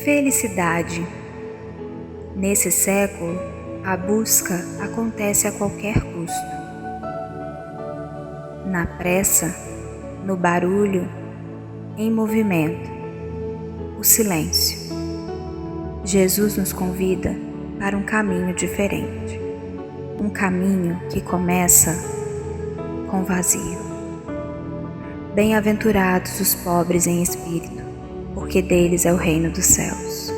Felicidade. Nesse século, a busca acontece a qualquer custo. Na pressa, no barulho, em movimento, o silêncio. Jesus nos convida para um caminho diferente. Um caminho que começa com vazio. Bem-aventurados os pobres em espírito, porque deles é o reino dos céus.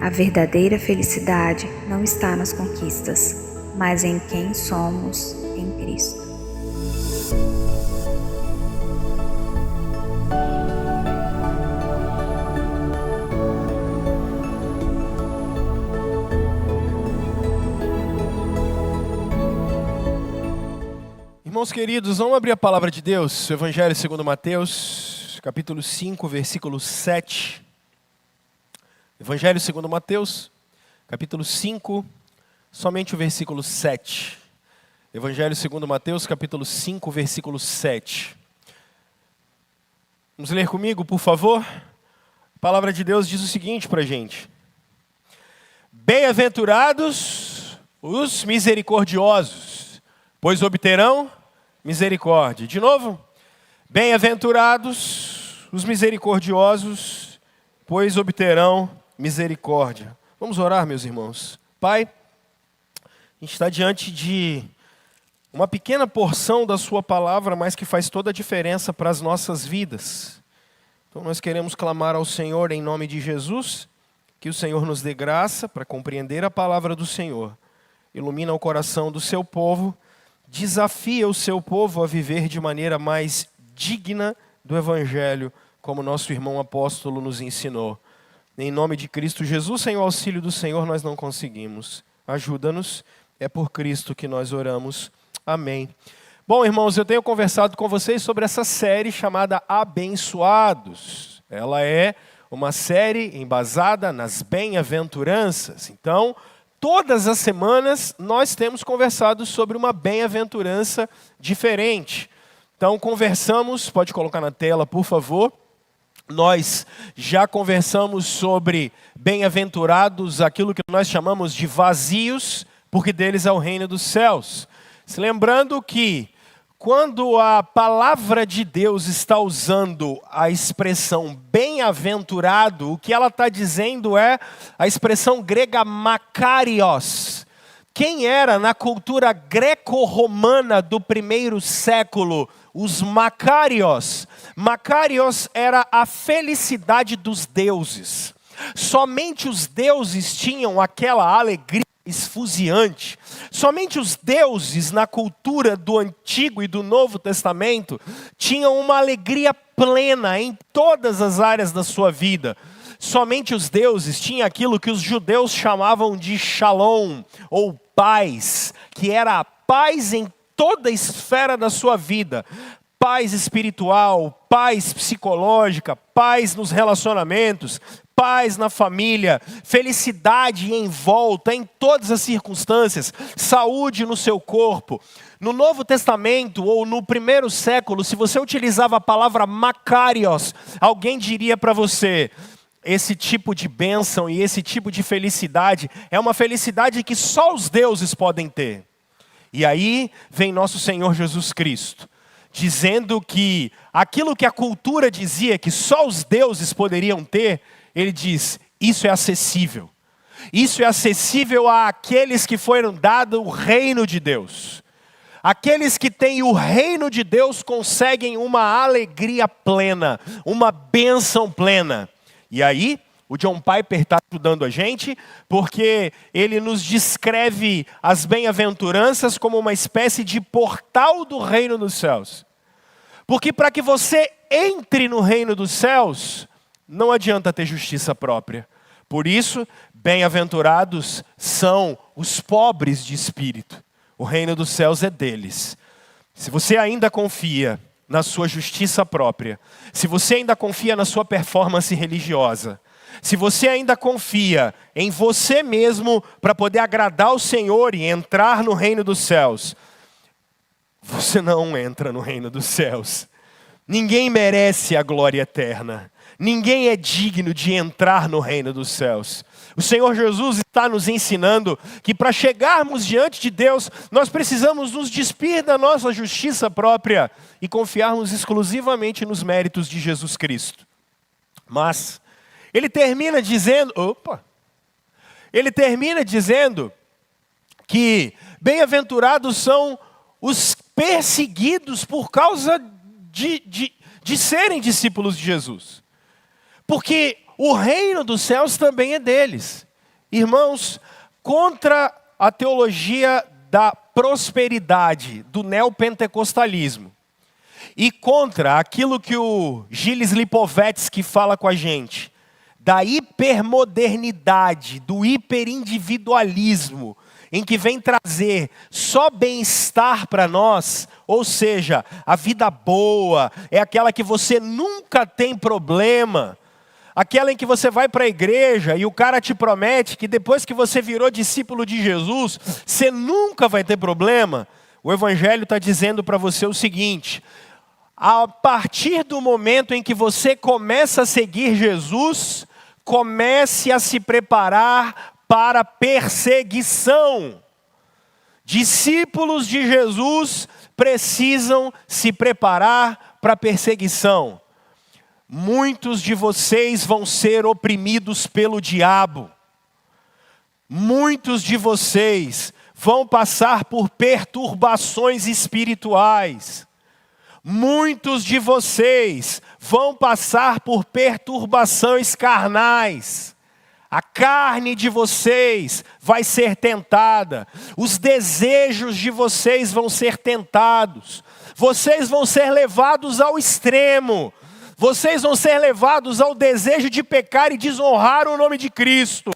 A verdadeira felicidade não está nas conquistas, mas em quem somos em Cristo. Irmãos queridos, vamos abrir a palavra de Deus, o Evangelho segundo Mateus, capítulo 5, versículo 7. Evangelho segundo Mateus, capítulo 5, somente o versículo 7. Evangelho segundo Mateus, capítulo 5, versículo 7. Vamos ler comigo, por favor? A palavra de Deus diz o seguinte para a gente. Bem-aventurados os misericordiosos, pois obterão misericórdia. De novo, bem-aventurados os misericordiosos, pois obterão misericórdia. Vamos orar, meus irmãos. Pai, a gente está diante de uma pequena porção da sua palavra, mas que faz toda a diferença para as nossas vidas. Então nós queremos clamar ao Senhor em nome de Jesus, que o Senhor nos dê graça para compreender a palavra do Senhor. Ilumina o coração do seu povo, desafia o seu povo a viver de maneira mais digna do Evangelho, como nosso irmão apóstolo nos ensinou. Em nome de Cristo Jesus, sem o auxílio do Senhor, nós não conseguimos. Ajuda-nos, é por Cristo que nós oramos. Amém. Bom, irmãos, eu tenho conversado com vocês sobre essa série chamada Abençoados. Ela é uma série embasada nas bem-aventuranças. Então, todas as semanas nós temos conversado sobre uma bem-aventurança diferente. Então conversamos, pode colocar na tela por favor, nós já conversamos sobre bem-aventurados, aquilo que nós chamamos de vazios, porque deles é o reino dos céus. Se lembrando que quando a palavra de Deus está usando a expressão bem-aventurado, o que ela está dizendo é a expressão grega makarios. Quem era na cultura greco-romana do primeiro século os makarios? Makarios era a felicidade dos deuses. Somente os deuses tinham aquela alegria esfuziante. Somente os deuses na cultura do Antigo e do Novo Testamento tinham uma alegria plena em todas as áreas da sua vida. Somente os deuses tinham aquilo que os judeus chamavam de shalom, ou paz, que era a paz em toda a esfera da sua vida. Paz espiritual, paz psicológica, paz nos relacionamentos, paz na família, felicidade em volta, em todas as circunstâncias, saúde no seu corpo. No Novo Testamento, ou no primeiro século, se você utilizava a palavra makarios, alguém diria para você, esse tipo de bênção e esse tipo de felicidade é uma felicidade que só os deuses podem ter. E aí vem nosso Senhor Jesus Cristo, dizendo que aquilo que a cultura dizia que só os deuses poderiam ter, ele diz, isso é acessível. Isso é acessível àqueles que foram dados o reino de Deus. Aqueles que têm o reino de Deus conseguem uma alegria plena, uma bênção plena. E aí, o John Piper está ajudando a gente, porque ele nos descreve as bem-aventuranças como uma espécie de portal do reino dos céus. Porque para que você entre no reino dos céus, não adianta ter justiça própria. Por isso, bem-aventurados são os pobres de espírito. O reino dos céus é deles. Se você ainda confia na sua justiça própria, se você ainda confia na sua performance religiosa, se você ainda confia em você mesmo para poder agradar o Senhor e entrar no reino dos céus, você não entra no reino dos céus. Ninguém merece a glória eterna. Ninguém é digno de entrar no reino dos céus. O Senhor Jesus está nos ensinando que para chegarmos diante de Deus, nós precisamos nos despir da nossa justiça própria e confiarmos exclusivamente nos méritos de Jesus Cristo. Mas ele termina dizendo, que bem-aventurados são os perseguidos por causa de serem discípulos de Jesus. Porque o reino dos céus também é deles. Irmãos, contra a teologia da prosperidade, do neopentecostalismo, e contra aquilo que o Gilles Lipovetsky fala com a gente, da hipermodernidade, do hiperindividualismo, em que vem trazer só bem-estar para nós, ou seja, a vida boa, é aquela que você nunca tem problema, aquela em que você vai para a igreja e o cara te promete que depois que você virou discípulo de Jesus, você nunca vai ter problema. O Evangelho está dizendo para você o seguinte: a partir do momento em que você começa a seguir Jesus, comece a se preparar para perseguição. Discípulos de Jesus precisam se preparar para perseguição. Muitos de vocês vão ser oprimidos pelo diabo. Muitos de vocês vão passar por perturbações espirituais. Muitos de vocês vão passar por perturbações carnais. A carne de vocês vai ser tentada. Os desejos de vocês vão ser tentados. Vocês vão ser levados ao extremo. Vocês vão ser levados ao desejo de pecar e desonrar o nome de Cristo.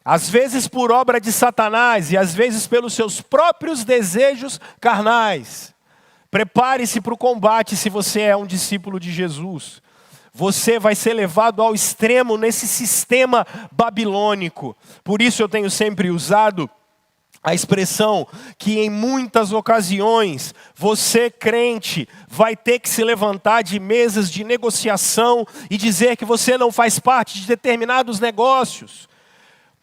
Às vezes por obra de Satanás e às vezes pelos seus próprios desejos carnais. Prepare-se para o combate se você é um discípulo de Jesus. Você vai ser levado ao extremo nesse sistema babilônico. Por isso eu tenho sempre usado a expressão que em muitas ocasiões você, crente, vai ter que se levantar de mesas de negociação e dizer que você não faz parte de determinados negócios.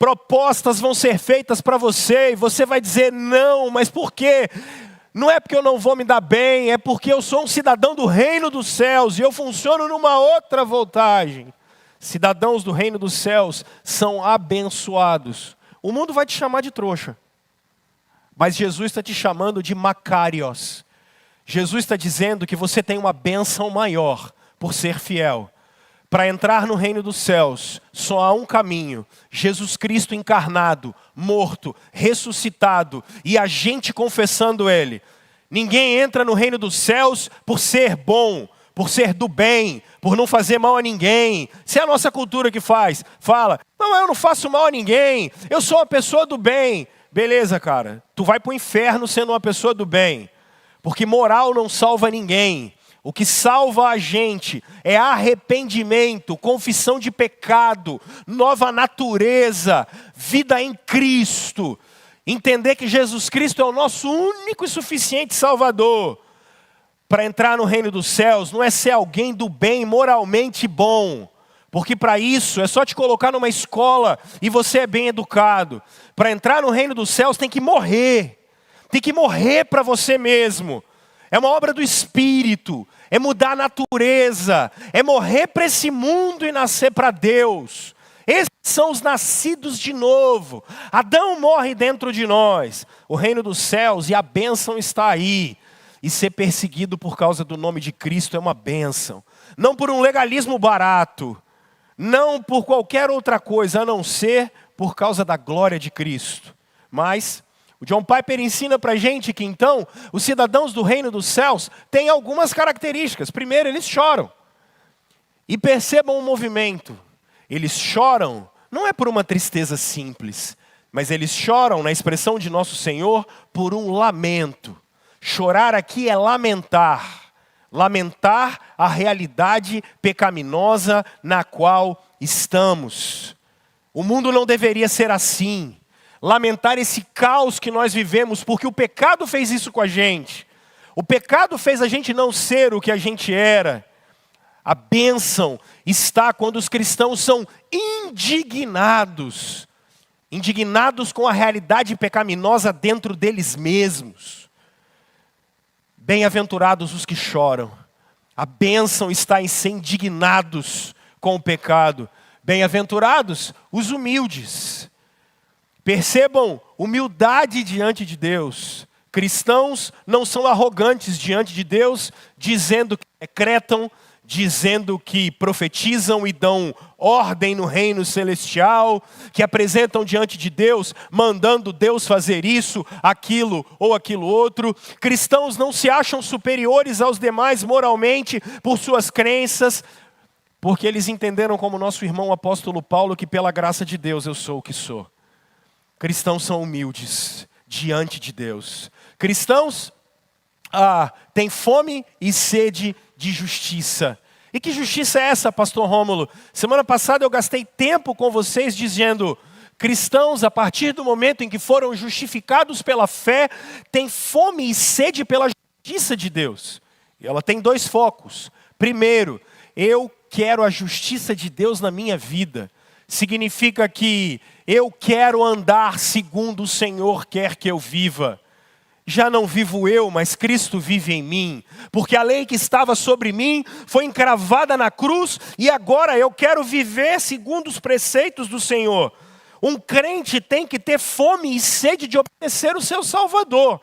Propostas vão ser feitas para você e você vai dizer não, mas por quê? Não é porque eu não vou me dar bem, é porque eu sou um cidadão do reino dos céus e eu funciono numa outra voltagem. Cidadãos do reino dos céus são abençoados. O mundo vai te chamar de trouxa. Mas Jesus está te chamando de Macarios. Jesus está dizendo que você tem uma bênção maior por ser fiel. Para entrar no reino dos céus, só há um caminho: Jesus Cristo encarnado, morto, ressuscitado e a gente confessando Ele. Ninguém entra no reino dos céus por ser bom, por ser do bem, por não fazer mal a ninguém. Isso é a nossa cultura que fala, não, eu não faço mal a ninguém, eu sou uma pessoa do bem. Beleza, cara, tu vai para o inferno sendo uma pessoa do bem, porque moral não salva ninguém. O que salva a gente é arrependimento, confissão de pecado, nova natureza, vida em Cristo. Entender que Jesus Cristo é o nosso único e suficiente Salvador. Para entrar no reino dos céus não é ser alguém do bem, moralmente bom. Porque para isso é só te colocar numa escola e você é bem educado. Para entrar no reino dos céus tem que morrer. Tem que morrer para você mesmo. É uma obra do Espírito. É mudar a natureza. É morrer para esse mundo e nascer para Deus. Esses são os nascidos de novo. Adão morre dentro de nós. O reino dos céus e a bênção está aí. E ser perseguido por causa do nome de Cristo é uma bênção. Não por um legalismo barato. Não por qualquer outra coisa, a não ser por causa da glória de Cristo. Mas o John Piper ensina para a gente que então, os cidadãos do reino dos céus têm algumas características. Primeiro, eles choram. E percebam o movimento. Eles choram, não é por uma tristeza simples, mas eles choram, na expressão de nosso Senhor, por um lamento. Chorar aqui é lamentar. Lamentar a realidade pecaminosa na qual estamos. O mundo não deveria ser assim. Lamentar esse caos que nós vivemos, porque o pecado fez isso com a gente. O pecado fez a gente não ser o que a gente era. A bênção está quando os cristãos são indignados com a realidade pecaminosa dentro deles mesmos. Bem-aventurados os que choram. A bênção está em ser indignados com o pecado. Bem-aventurados os humildes. Percebam humildade diante de Deus. Cristãos não são arrogantes diante de Deus, dizendo que decretam, dizendo que profetizam e dão ordem no reino celestial, que apresentam diante de Deus, mandando Deus fazer isso, aquilo ou aquilo outro. Cristãos não se acham superiores aos demais moralmente por suas crenças, porque eles entenderam como nosso irmão apóstolo Paulo que pela graça de Deus eu sou o que sou. Cristãos são humildes diante de Deus. Cristãos têm fome e sede de justiça. E que justiça é essa, pastor Rômulo? Semana passada eu gastei tempo com vocês dizendo, cristãos, a partir do momento em que foram justificados pela fé, têm fome e sede pela justiça de Deus. E ela tem dois focos. Primeiro, eu quero a justiça de Deus na minha vida. Significa que eu quero andar segundo o Senhor quer que eu viva. Já não vivo eu, mas Cristo vive em mim. Porque a lei que estava sobre mim foi encravada na cruz e agora eu quero viver segundo os preceitos do Senhor. Um crente tem que ter fome e sede de obedecer o seu Salvador.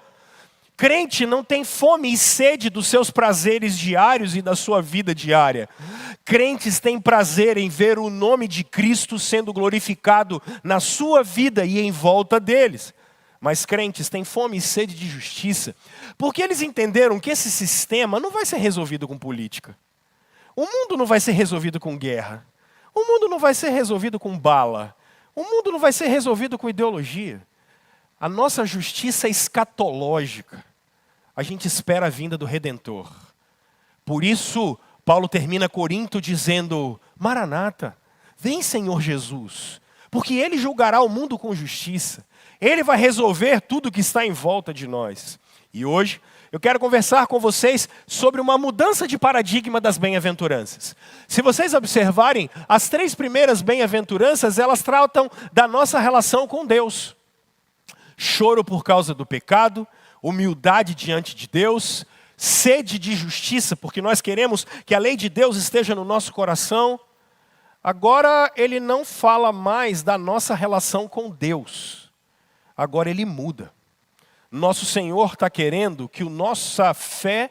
Crente não tem fome e sede dos seus prazeres diários e da sua vida diária. Crentes têm prazer em ver o nome de Cristo sendo glorificado na sua vida e em volta deles. Mas crentes têm fome e sede de justiça, porque eles entenderam que esse sistema não vai ser resolvido com política. O mundo não vai ser resolvido com guerra. O mundo não vai ser resolvido com bala. O mundo não vai ser resolvido com ideologia. A nossa justiça é escatológica. A gente espera a vinda do Redentor. Por isso, Paulo termina Corinto dizendo, Maranata, vem Senhor Jesus, porque Ele julgará o mundo com justiça. Ele vai resolver tudo que está em volta de nós. E hoje eu quero conversar com vocês sobre uma mudança de paradigma das bem-aventuranças. Se vocês observarem, as 3 primeiras bem-aventuranças, elas tratam da nossa relação com Deus. Choro por causa do pecado, humildade diante de Deus, sede de justiça, porque nós queremos que a lei de Deus esteja no nosso coração. Agora ele não fala mais da nossa relação com Deus. Agora ele muda. Nosso Senhor está querendo que a nossa fé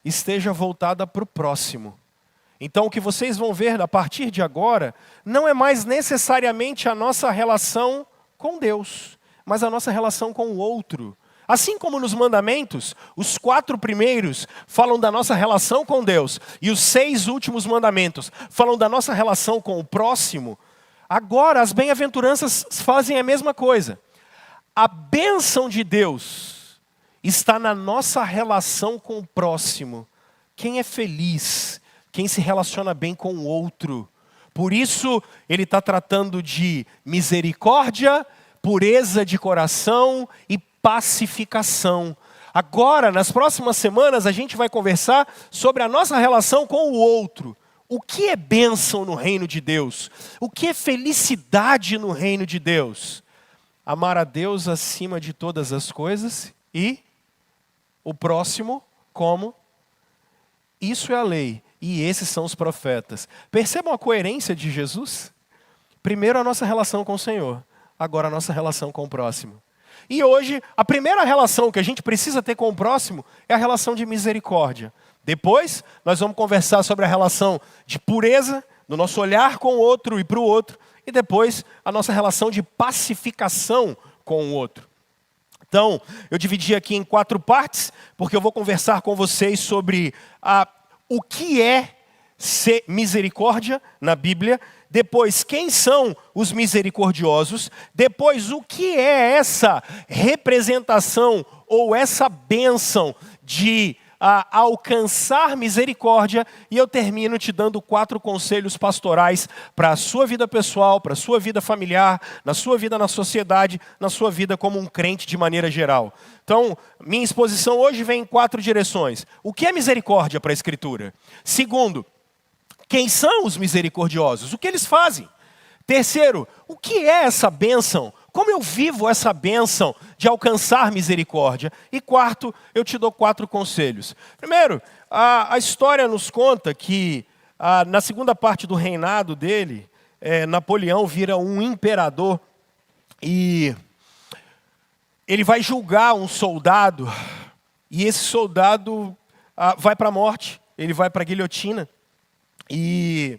esteja voltada para o próximo. Então o que vocês vão ver a partir de agora não é mais necessariamente a nossa relação com Deus, mas a nossa relação com o outro. Assim como nos mandamentos, os 4 primeiros falam da nossa relação com Deus e os 6 últimos mandamentos falam da nossa relação com o próximo, agora as bem-aventuranças fazem a mesma coisa. A bênção de Deus está na nossa relação com o próximo. Quem é feliz, quem se relaciona bem com o outro. Por isso, ele está tratando de misericórdia, pureza de coração e pacificação. Agora, nas próximas semanas, a gente vai conversar sobre a nossa relação com o outro. O que é bênção no reino de Deus? O que é felicidade no reino de Deus? Amar a Deus acima de todas as coisas e o próximo como? Isso é a lei e esses são os profetas. Percebam a coerência de Jesus? Primeiro a nossa relação com o Senhor, agora a nossa relação com o próximo. E hoje, a primeira relação que a gente precisa ter com o próximo é a relação de misericórdia. Depois, nós vamos conversar sobre a relação de pureza, no nosso olhar com o outro e para o outro. E depois, a nossa relação de pacificação com o outro. Então, eu dividi aqui em 4 partes, porque eu vou conversar com vocês sobre o que é ser misericórdia na Bíblia. Depois, quem são os misericordiosos? Depois, o que é essa representação ou essa bênção de a alcançar misericórdia, e eu termino te dando 4 conselhos pastorais para a sua vida pessoal, para a sua vida familiar, na sua vida na sociedade, na sua vida como um crente de maneira geral. Então, minha exposição hoje vem em 4 direções. O que é misericórdia para a Escritura? Segundo, quem são os misericordiosos? O que eles fazem? Terceiro, o que é essa bênção? Como eu vivo essa bênção de alcançar misericórdia? E quarto, eu te dou 4 conselhos. Primeiro, a história nos conta que na segunda parte do reinado dele, Napoleão vira um imperador e ele vai julgar um soldado, e esse soldado vai para a morte, ele vai para a guilhotina. E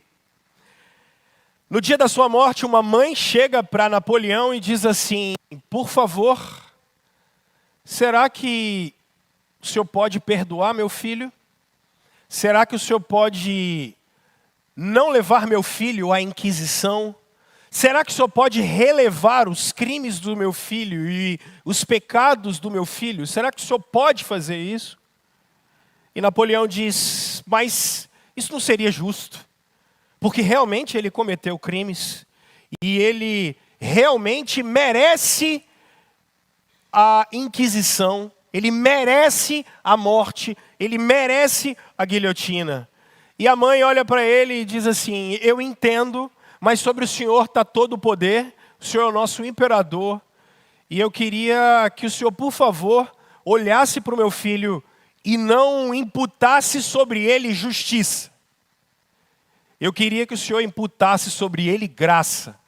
no dia da sua morte, uma mãe chega para Napoleão e diz assim: por favor, será que o senhor pode perdoar meu filho? Será que o senhor pode não levar meu filho à Inquisição? Será que o senhor pode relevar os crimes do meu filho e os pecados do meu filho? Será que o senhor pode fazer isso? E Napoleão diz: mas isso não seria justo, porque realmente ele cometeu crimes e ele realmente merece a Inquisição, ele merece a morte, ele merece a guilhotina. E a mãe olha para ele e diz assim: eu entendo, mas sobre o senhor está todo o poder, o senhor é o nosso imperador, e eu queria que o senhor, por favor, olhasse para o meu filho e não imputasse sobre ele justiça. Eu queria que o senhor imputasse sobre ele graça.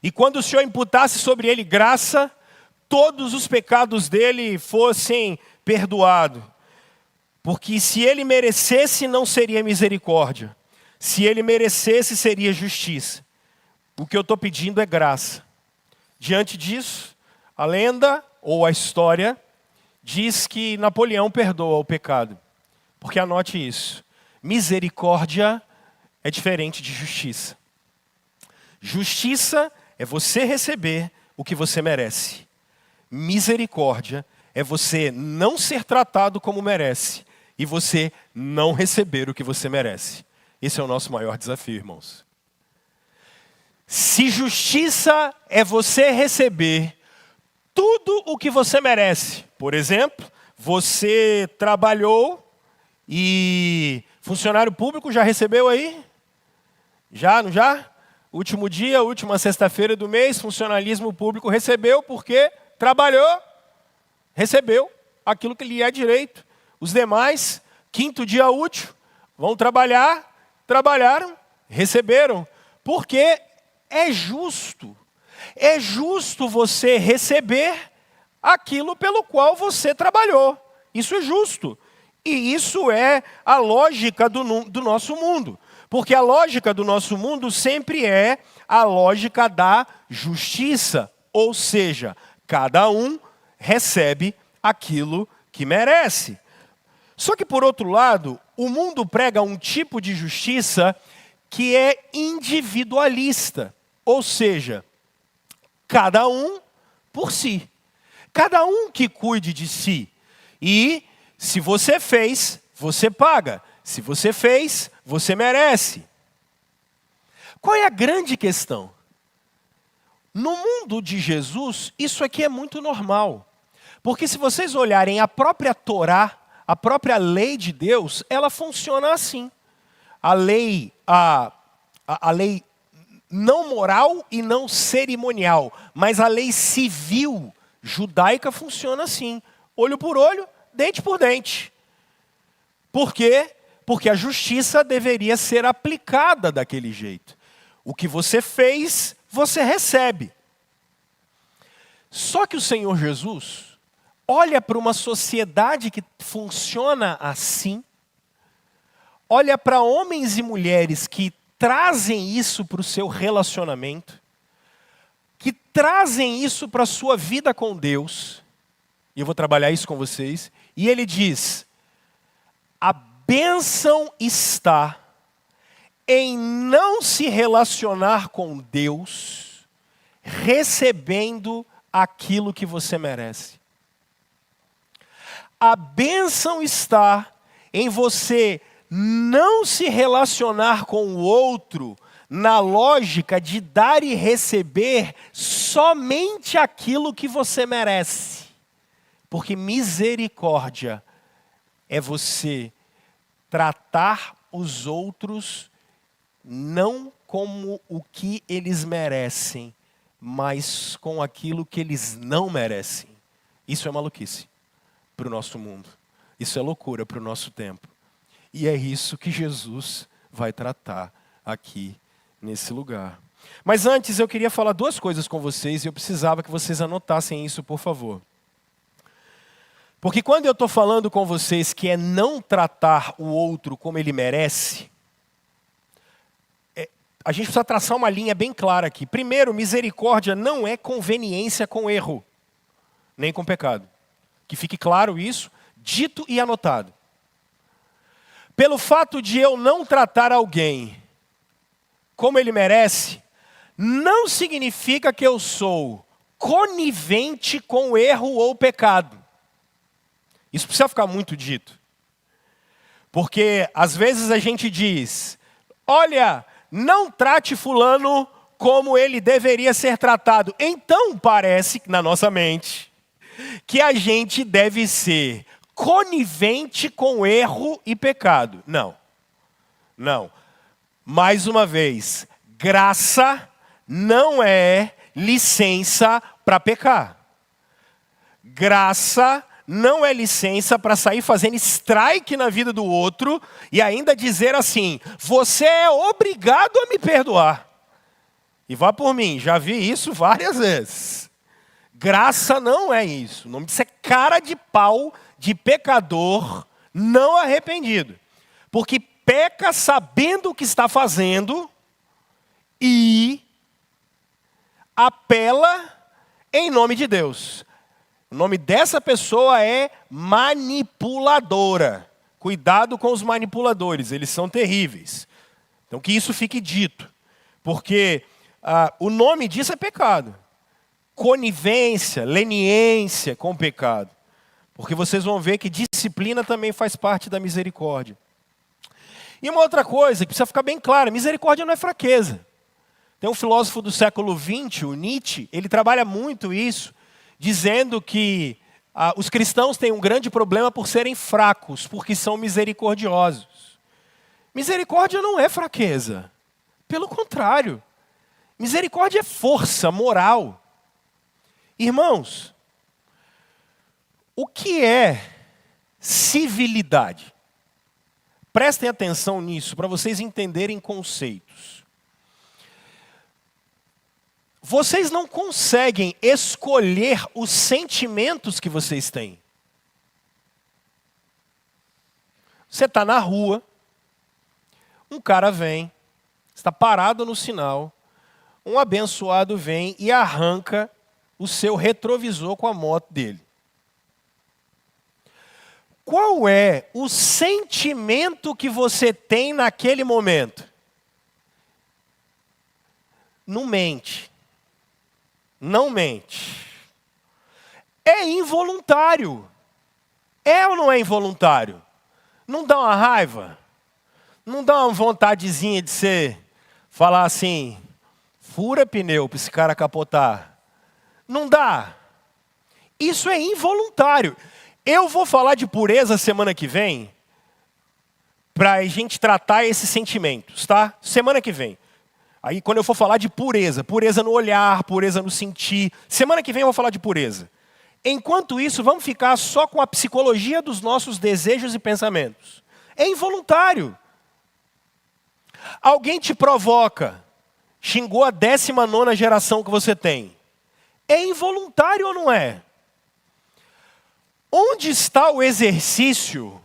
E quando o senhor imputasse sobre ele graça, todos os pecados dele fossem perdoados. Porque se ele merecesse, não seria misericórdia. Se ele merecesse, seria justiça. O que eu estou pedindo é graça. Diante disso, a lenda ou a história diz que Napoleão perdoa o pecado. Porque anote isso: misericórdia é diferente de justiça. Justiça é você receber o que você merece. Misericórdia é você não ser tratado como merece e você não receber o que você merece. Esse é o nosso maior desafio, irmãos. Se justiça é você receber tudo o que você merece, por exemplo, você trabalhou e funcionário público já recebeu aí? Já, não já? Último dia, última sexta-feira do mês, funcionalismo público recebeu porque trabalhou, recebeu aquilo que lhe é direito. Os demais, quinto dia útil, vão trabalhar, trabalharam, receberam. Porque é justo. É justo você receber aquilo pelo qual você trabalhou. Isso é justo. E isso é a lógica do nosso mundo. Porque a lógica do nosso mundo sempre é a lógica da justiça. Ou seja, cada um recebe aquilo que merece. Só que, por outro lado, o mundo prega um tipo de justiça que é individualista. Ou seja, cada um por si. Cada um que cuide de si. E se você fez, você paga. Se você fez, você merece. Qual é a grande questão? No mundo de Jesus, isso aqui é muito normal. Porque se vocês olharem a própria Torá, a própria lei de Deus, ela funciona assim. A lei não moral e não cerimonial, mas a lei civil judaica funciona assim. Olho por olho, dente por dente. Por quê? Porque a justiça deveria ser aplicada daquele jeito. O que você fez, você recebe. Só que o Senhor Jesus olha para uma sociedade que funciona assim, olha para homens e mulheres que trazem isso para o seu relacionamento, que trazem isso para a sua vida com Deus, e eu vou trabalhar isso com vocês, e ele diz: a bênção está em não se relacionar com Deus, recebendo aquilo que você merece. A bênção está em você não se relacionar com o outro na lógica de dar e receber somente aquilo que você merece. Porque misericórdia é você tratar os outros não como o que eles merecem, mas com aquilo que eles não merecem. Isso é maluquice para o nosso mundo. Isso é loucura para o nosso tempo. E é isso que Jesus vai tratar aqui nesse lugar. Mas antes eu queria falar duas coisas com vocês e eu precisava que vocês anotassem isso, por favor. Porque quando eu estou falando com vocês que é não tratar o outro como ele merece, a gente precisa traçar uma linha bem clara aqui. Primeiro, misericórdia não é conveniência com erro, nem com pecado. Que fique claro isso, dito e anotado. Pelo fato de eu não tratar alguém como ele merece, não significa que eu sou conivente com o erro ou pecado. Isso precisa ficar muito dito. Porque às vezes a gente diz, olha, não trate fulano como ele deveria ser tratado. Então parece, na nossa mente, que a gente deve ser conivente com erro e pecado. Não. Não. Mais uma vez, graça não é licença para pecar. Graça não é licença para sair fazendo strike na vida do outro e ainda dizer assim, você é obrigado a me perdoar. E vá por mim, já vi isso várias vezes. Graça não é isso. O nome disso é cara de pau de pecador não arrependido. Porque peca sabendo o que está fazendo e apela em nome de Deus. O nome dessa pessoa é manipuladora. Cuidado com os manipuladores, eles são terríveis. Então que isso fique dito. Porque o nome disso é pecado. Conivência, leniência com o pecado. Porque vocês vão ver que disciplina também faz parte da misericórdia. E uma outra coisa que precisa ficar bem clara, misericórdia não é fraqueza. Tem um filósofo do século XX, o Nietzsche, ele trabalha muito isso, dizendo que os cristãos têm um grande problema por serem fracos, porque são misericordiosos. Misericórdia não é fraqueza. Pelo contrário. Misericórdia é força moral. Irmãos, o que é civilidade? Prestem atenção nisso, para vocês entenderem conceitos. Vocês não conseguem escolher os sentimentos que vocês têm. Você está na rua, um cara vem, está parado no sinal, um abençoado vem e arranca o seu retrovisor com a moto dele. Qual é o sentimento que você tem naquele momento? Não mente. Não mente. É involuntário. É ou não é involuntário? Não dá uma raiva? Não dá uma vontadezinha de você falar assim, fura pneu para esse cara capotar? Não dá. Isso é involuntário. Eu vou falar de pureza semana que vem, para a gente tratar esses sentimentos, tá? Semana que vem. Aí quando eu for falar de pureza, pureza no olhar, pureza no sentir, semana que vem eu vou falar de pureza. Enquanto isso, vamos ficar só com a psicologia dos nossos desejos e pensamentos. É involuntário. Alguém te provoca, xingou a 19ª geração que você tem. É involuntário ou não é? Onde está o exercício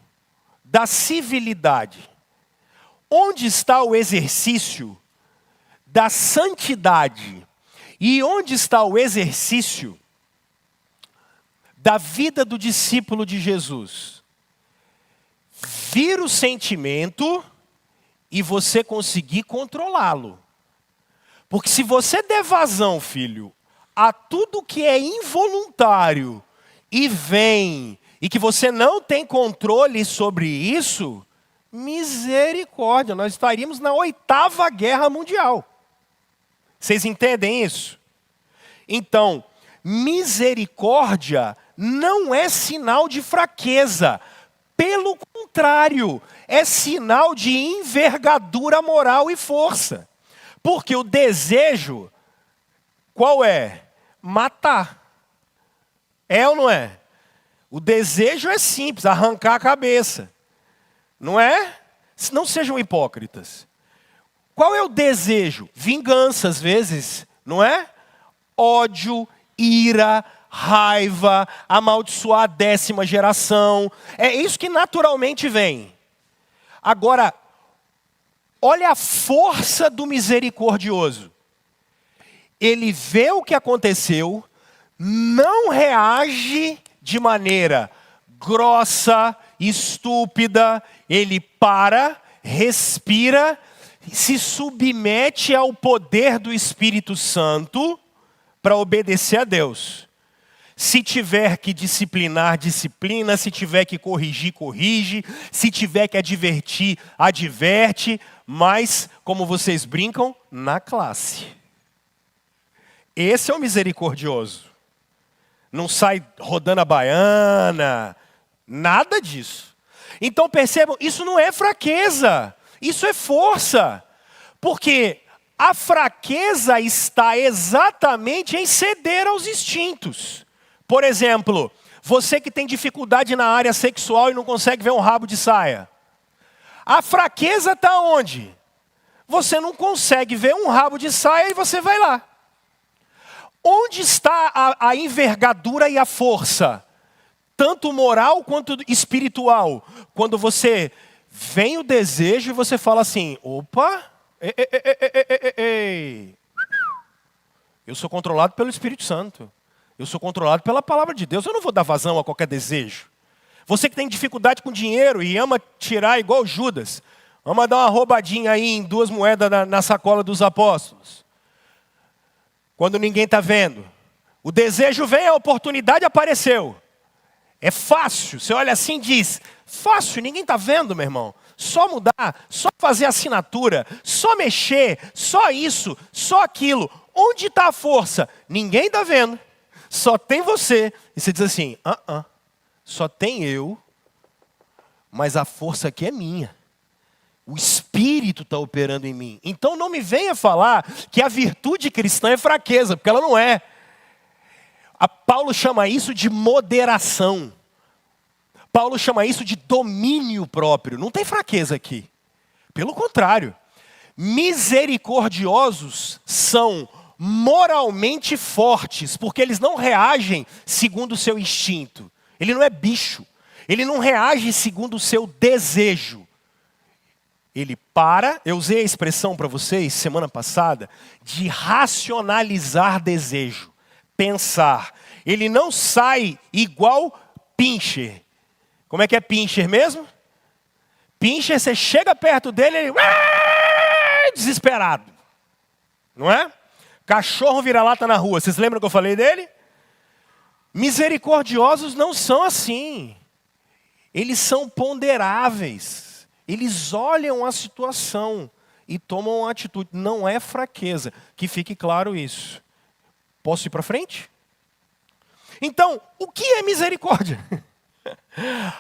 da civilidade? Onde está o exercício da santidade? E onde está o exercício da vida do discípulo de Jesus? Vir o sentimento e você conseguir controlá-lo. Porque se você der vazão, filho, a tudo que é involuntário, e vem, e que você não tem controle sobre isso, misericórdia, nós estaríamos na 8ª Guerra Mundial. Vocês entendem isso? Então, misericórdia não é sinal de fraqueza. Pelo contrário, é sinal de envergadura moral e força. Porque o desejo, qual é? Matar. É ou não é? O desejo é simples, arrancar a cabeça. Não é? Não sejam hipócritas. Qual é o desejo? Vingança, às vezes, não é? Ódio, ira, raiva, amaldiçoar a 10ª geração. É isso que naturalmente vem. Agora, olha a força do misericordioso. Ele vê o que aconteceu, não reage de maneira grossa, estúpida, ele para, respira, se submete ao poder do Espírito Santo para obedecer a Deus. Se tiver que disciplinar, disciplina. Se tiver que corrigir, corrige. Se tiver que advertir, adverte. Mas, como vocês brincam, na classe. Esse é o misericordioso. Não sai rodando a baiana. Nada disso. Então percebam, isso não é fraqueza. Isso é força. Porque a fraqueza está exatamente em ceder aos instintos. Por exemplo, você que tem dificuldade na área sexual e não consegue ver um rabo de saia. A fraqueza está onde? Você não consegue ver um rabo de saia e você vai lá. Onde está a envergadura e a força? Tanto moral quanto espiritual. Quando você vem o desejo e você fala assim, opa, ei. Eu sou controlado pelo Espírito Santo. Eu sou controlado pela palavra de Deus. Eu não vou dar vazão a qualquer desejo. Você que tem dificuldade com dinheiro e ama tirar igual Judas. Ama dar uma roubadinha aí em 2 moedas na sacola dos apóstolos. Quando ninguém está vendo. O desejo vem, a oportunidade apareceu. É fácil. Você olha assim e diz, fácil, ninguém está vendo, meu irmão. Só mudar, só fazer assinatura, só mexer, só isso, só aquilo. Onde está a força? Ninguém está vendo. Só tem você. E você diz assim, só tem eu, mas a força aqui é minha. O Espírito está operando em mim. Então não me venha falar que a virtude cristã é fraqueza, porque ela não é. Paulo chama isso de moderação. Paulo chama isso de domínio próprio. Não tem fraqueza aqui. Pelo contrário. Misericordiosos são moralmente fortes, porque eles não reagem segundo o seu instinto. Ele não é bicho. Ele não reage segundo o seu desejo. Ele para, eu usei a expressão para vocês semana passada, de racionalizar desejo, pensar. Ele não sai igual pincher. Como é que é pincher mesmo? Pincher, você chega perto dele, ele desesperado. Não é? Cachorro vira-lata na rua, vocês lembram que eu falei dele? Misericordiosos não são assim. Eles são ponderáveis. Eles olham a situação e tomam uma atitude. Não é fraqueza. Que fique claro isso. Posso ir para frente? Então, o que é misericórdia?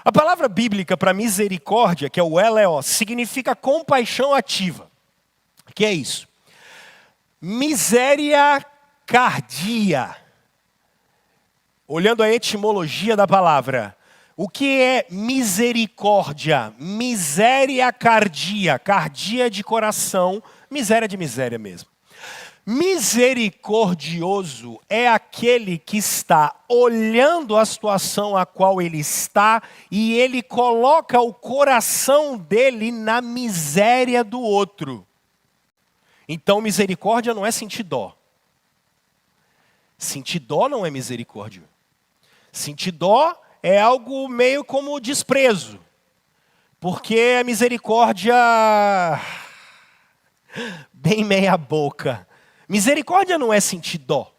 A palavra bíblica para misericórdia, que é o eleo, significa compaixão ativa. O que é isso? Miséria cardia. Olhando a etimologia da palavra. O que é misericórdia? Miséria cardia. Cardia de coração. Miséria de miséria mesmo. Misericordioso é aquele que está olhando a situação a qual ele está e ele coloca o coração dele na miséria do outro. Então misericórdia não é sentir dó. Sentir dó não é misericórdia. Sentir dó é algo meio como desprezo. Porque a misericórdia bem meia boca. Misericórdia não é sentir dó.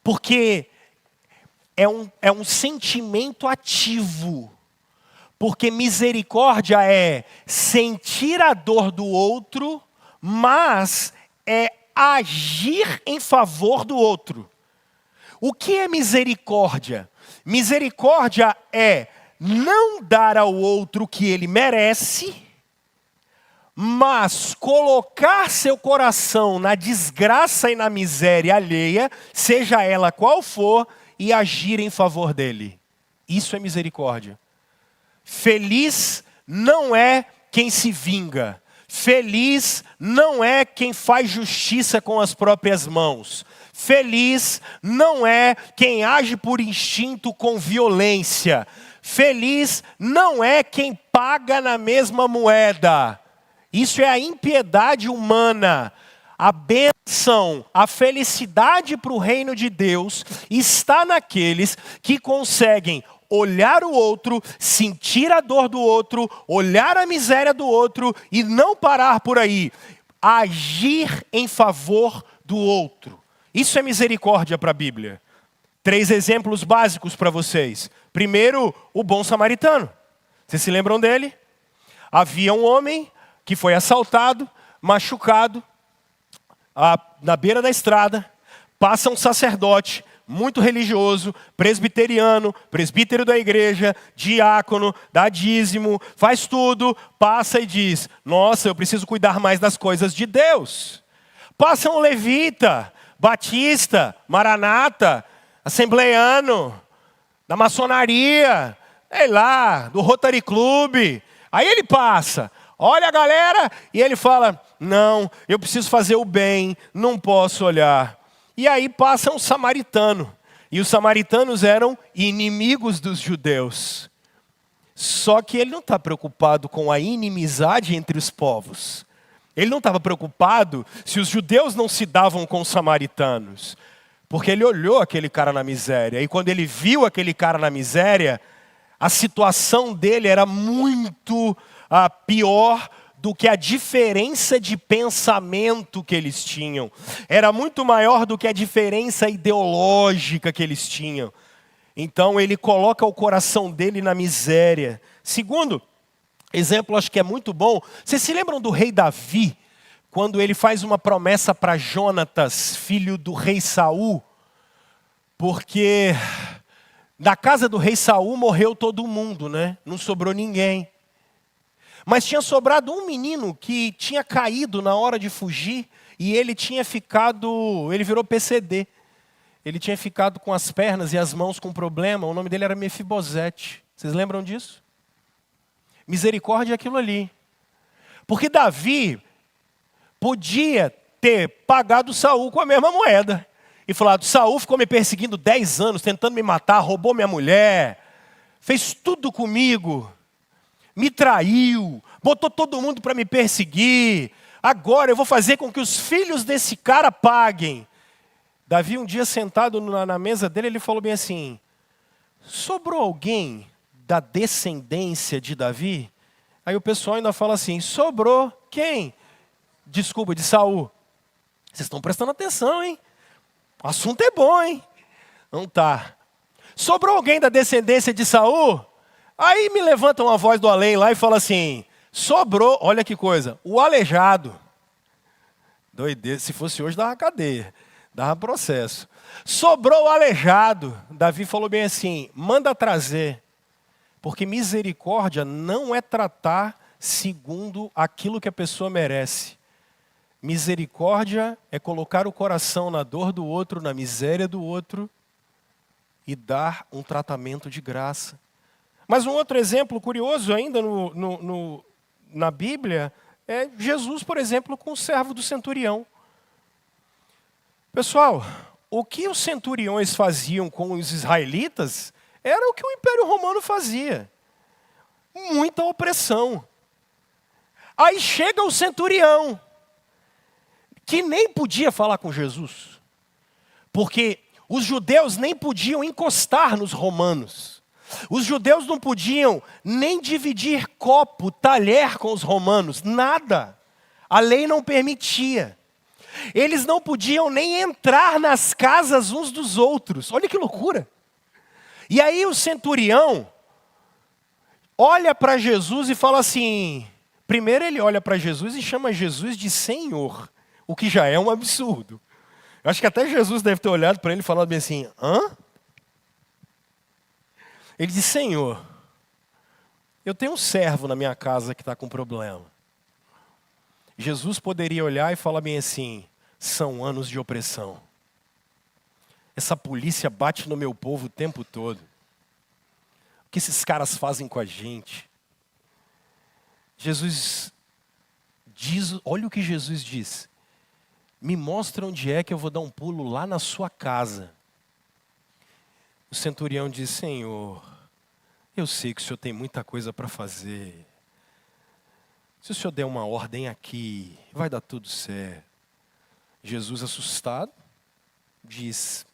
Porque é um sentimento ativo. Porque misericórdia é sentir a dor do outro, mas é agir em favor do outro. O que é misericórdia? Misericórdia é não dar ao outro o que ele merece, mas colocar seu coração na desgraça e na miséria alheia, seja ela qual for, e agir em favor dele. Isso é misericórdia. Feliz não é quem se vinga. Feliz não é quem faz justiça com as próprias mãos. Feliz não é quem age por instinto com violência. Feliz não é quem paga na mesma moeda. Isso é a impiedade humana. A bênção, a felicidade para o reino de Deus está naqueles que conseguem olhar o outro, sentir a dor do outro, olhar a miséria do outro e não parar por aí. Agir em favor do outro. Isso é misericórdia para a Bíblia. 3 exemplos básicos para vocês. Primeiro, o bom samaritano. Vocês se lembram dele? Havia um homem que foi assaltado, machucado, na beira da estrada. Passa um sacerdote muito religioso, presbiteriano, presbítero da igreja, diácono, dá dízimo, faz tudo, passa e diz: nossa, eu preciso cuidar mais das coisas de Deus. Passa um levita, batista, maranata, assembleiano, da maçonaria, sei lá, do Rotary Club. Aí ele passa, olha a galera, e ele fala: não, eu preciso fazer o bem, não posso olhar. E aí passa um samaritano. E os samaritanos eram inimigos dos judeus. Só que ele não está preocupado com a inimizade entre os povos. Ele não estava preocupado se os judeus não se davam com os samaritanos. Porque ele olhou aquele cara na miséria. E quando ele viu aquele cara na miséria, a situação dele era muito pior do que a diferença de pensamento que eles tinham. Era muito maior do que a diferença ideológica que eles tinham. Então ele coloca o coração dele na miséria. Segundo exemplo, acho que é muito bom. Vocês se lembram do rei Davi? Quando ele faz uma promessa para Jonatas, filho do rei Saul? Porque da casa do rei Saul morreu todo mundo, né? Não sobrou ninguém. Mas tinha sobrado um menino que tinha caído na hora de fugir e ele virou PCD. Ele tinha ficado com as pernas e as mãos com problema. O nome dele era Mefibosete. Vocês lembram disso? Misericórdia é aquilo ali. Porque Davi podia ter pagado Saul com a mesma moeda. E falado: Saul ficou me perseguindo 10 anos, tentando me matar, roubou minha mulher, fez tudo comigo. Me traiu, botou todo mundo para me perseguir. Agora eu vou fazer com que os filhos desse cara paguem. Davi, um dia sentado na mesa dele, ele falou bem assim: sobrou alguém da descendência de Davi? Aí o pessoal ainda fala assim: sobrou quem? Desculpa, de Saul. Vocês estão prestando atenção, hein? O assunto é bom, hein? Não tá. Sobrou alguém da descendência de Saul? Aí me levanta uma voz do além lá e fala assim: sobrou, olha que coisa, o aleijado. Doideira, se fosse hoje dava cadeia, dava processo. Sobrou o aleijado. Davi falou bem assim: manda trazer. Porque misericórdia não é tratar segundo aquilo que a pessoa merece. Misericórdia é colocar o coração na dor do outro, na miséria do outro e dar um tratamento de graça. Mas um outro exemplo curioso ainda na Bíblia é Jesus, por exemplo, com o servo do centurião. Pessoal, o que os centuriões faziam com os israelitas era o que o Império Romano fazia. Muita opressão. Aí chega o centurião, que nem podia falar com Jesus, porque os judeus nem podiam encostar nos romanos. Os judeus não podiam nem dividir copo, talher com os romanos, nada. A lei não permitia. Eles não podiam nem entrar nas casas uns dos outros. Olha que loucura. E aí o centurião olha para Jesus e fala assim, primeiro ele olha para Jesus e chama Jesus de Senhor, o que já é um absurdo. Eu acho que até Jesus deve ter olhado para ele e falado bem assim, hã? Ele diz, Senhor, eu tenho um servo na minha casa que está com problema. Jesus poderia olhar e falar bem assim, são anos de opressão. Essa polícia bate no meu povo o tempo todo. O que esses caras fazem com a gente? Jesus diz, olha o que Jesus diz. Me mostra onde é que eu vou dar um pulo lá na sua casa. O centurião diz, Senhor, eu sei que o Senhor tem muita coisa para fazer. Se o Senhor der uma ordem aqui, vai dar tudo certo. Jesus, assustado, diz,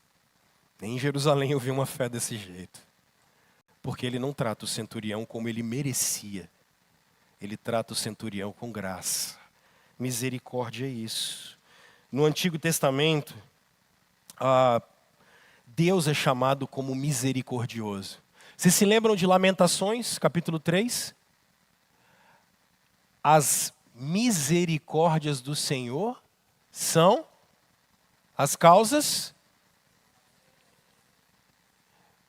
nem em Jerusalém eu vi uma fé desse jeito. Porque ele não trata o centurião como ele merecia. Ele trata o centurião com graça. Misericórdia é isso. No Antigo Testamento, Deus é chamado como misericordioso. Vocês se lembram de Lamentações, capítulo 3? As misericórdias do Senhor são as causas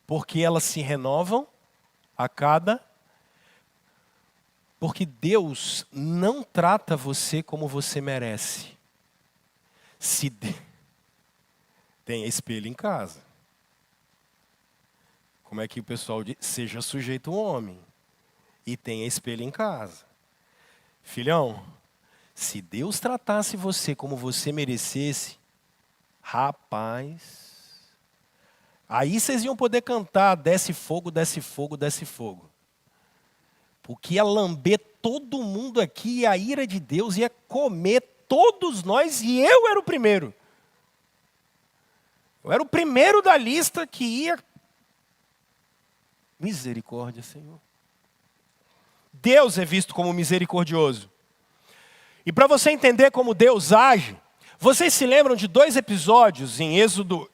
porque elas se renovam a cada... Porque Deus não trata você como você merece. Tenha espelho em casa. Como é que o pessoal diz? Seja sujeito ao homem. E tenha espelho em casa. Filhão, se Deus tratasse você como você merecesse, rapaz, aí vocês iam poder cantar, desce fogo, desce fogo, desce fogo. Porque ia lamber todo mundo aqui, e a ira de Deus ia comer todos nós, e eu era o primeiro. Eu era o primeiro da lista que ia... Misericórdia, Senhor. Deus é visto como misericordioso. E para você entender como Deus age, vocês se lembram de 2 episódios em Êxodo?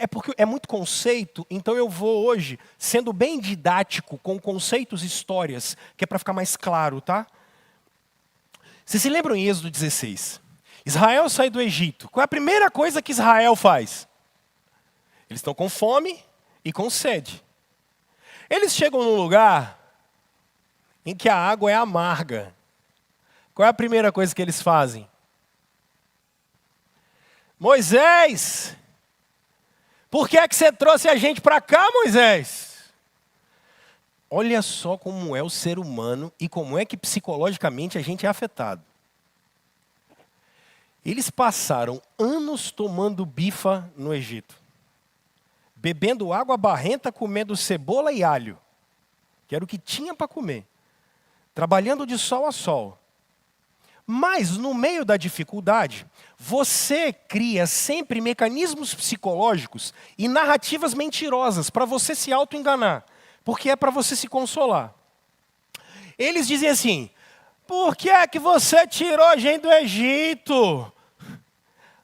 Porque é muito conceito, então eu vou hoje sendo bem didático com conceitos e histórias, que é para ficar mais claro, tá? Vocês se lembram em Êxodo 16? Israel sai do Egito. Qual é a primeira coisa que Israel faz? Eles estão com fome e com sede. Eles chegam num lugar em que a água é amarga. Qual é a primeira coisa que eles fazem? Moisés, por que é que você trouxe a gente para cá, Moisés? Olha só como é o ser humano e como é que psicologicamente a gente é afetado. Eles passaram anos tomando bifa no Egito. Bebendo água barrenta, comendo cebola e alho. Que era o que tinha para comer. Trabalhando de sol a sol. Mas, no meio da dificuldade, você cria sempre mecanismos psicológicos e narrativas mentirosas para você se auto-enganar. Porque é para você se consolar. Eles dizem assim, por que é que você tirou a gente do Egito?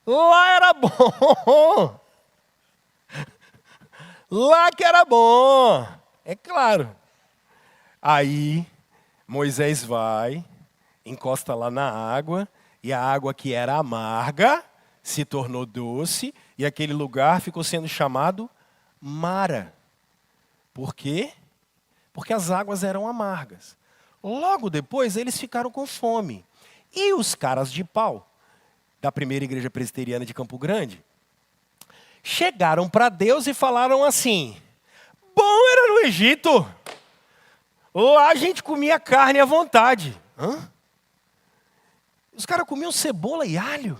Lá era bom. Lá que era bom. É claro. Aí, Moisés vai... encosta lá na água, e a água que era amarga se tornou doce, e aquele lugar ficou sendo chamado Mara. Por quê? Porque as águas eram amargas. Logo depois, eles ficaram com fome. E os caras de pau, da primeira igreja presbiteriana de Campo Grande, chegaram para Deus e falaram assim, bom era no Egito, lá a gente comia carne à vontade. Hã? Os caras comiam cebola e alho.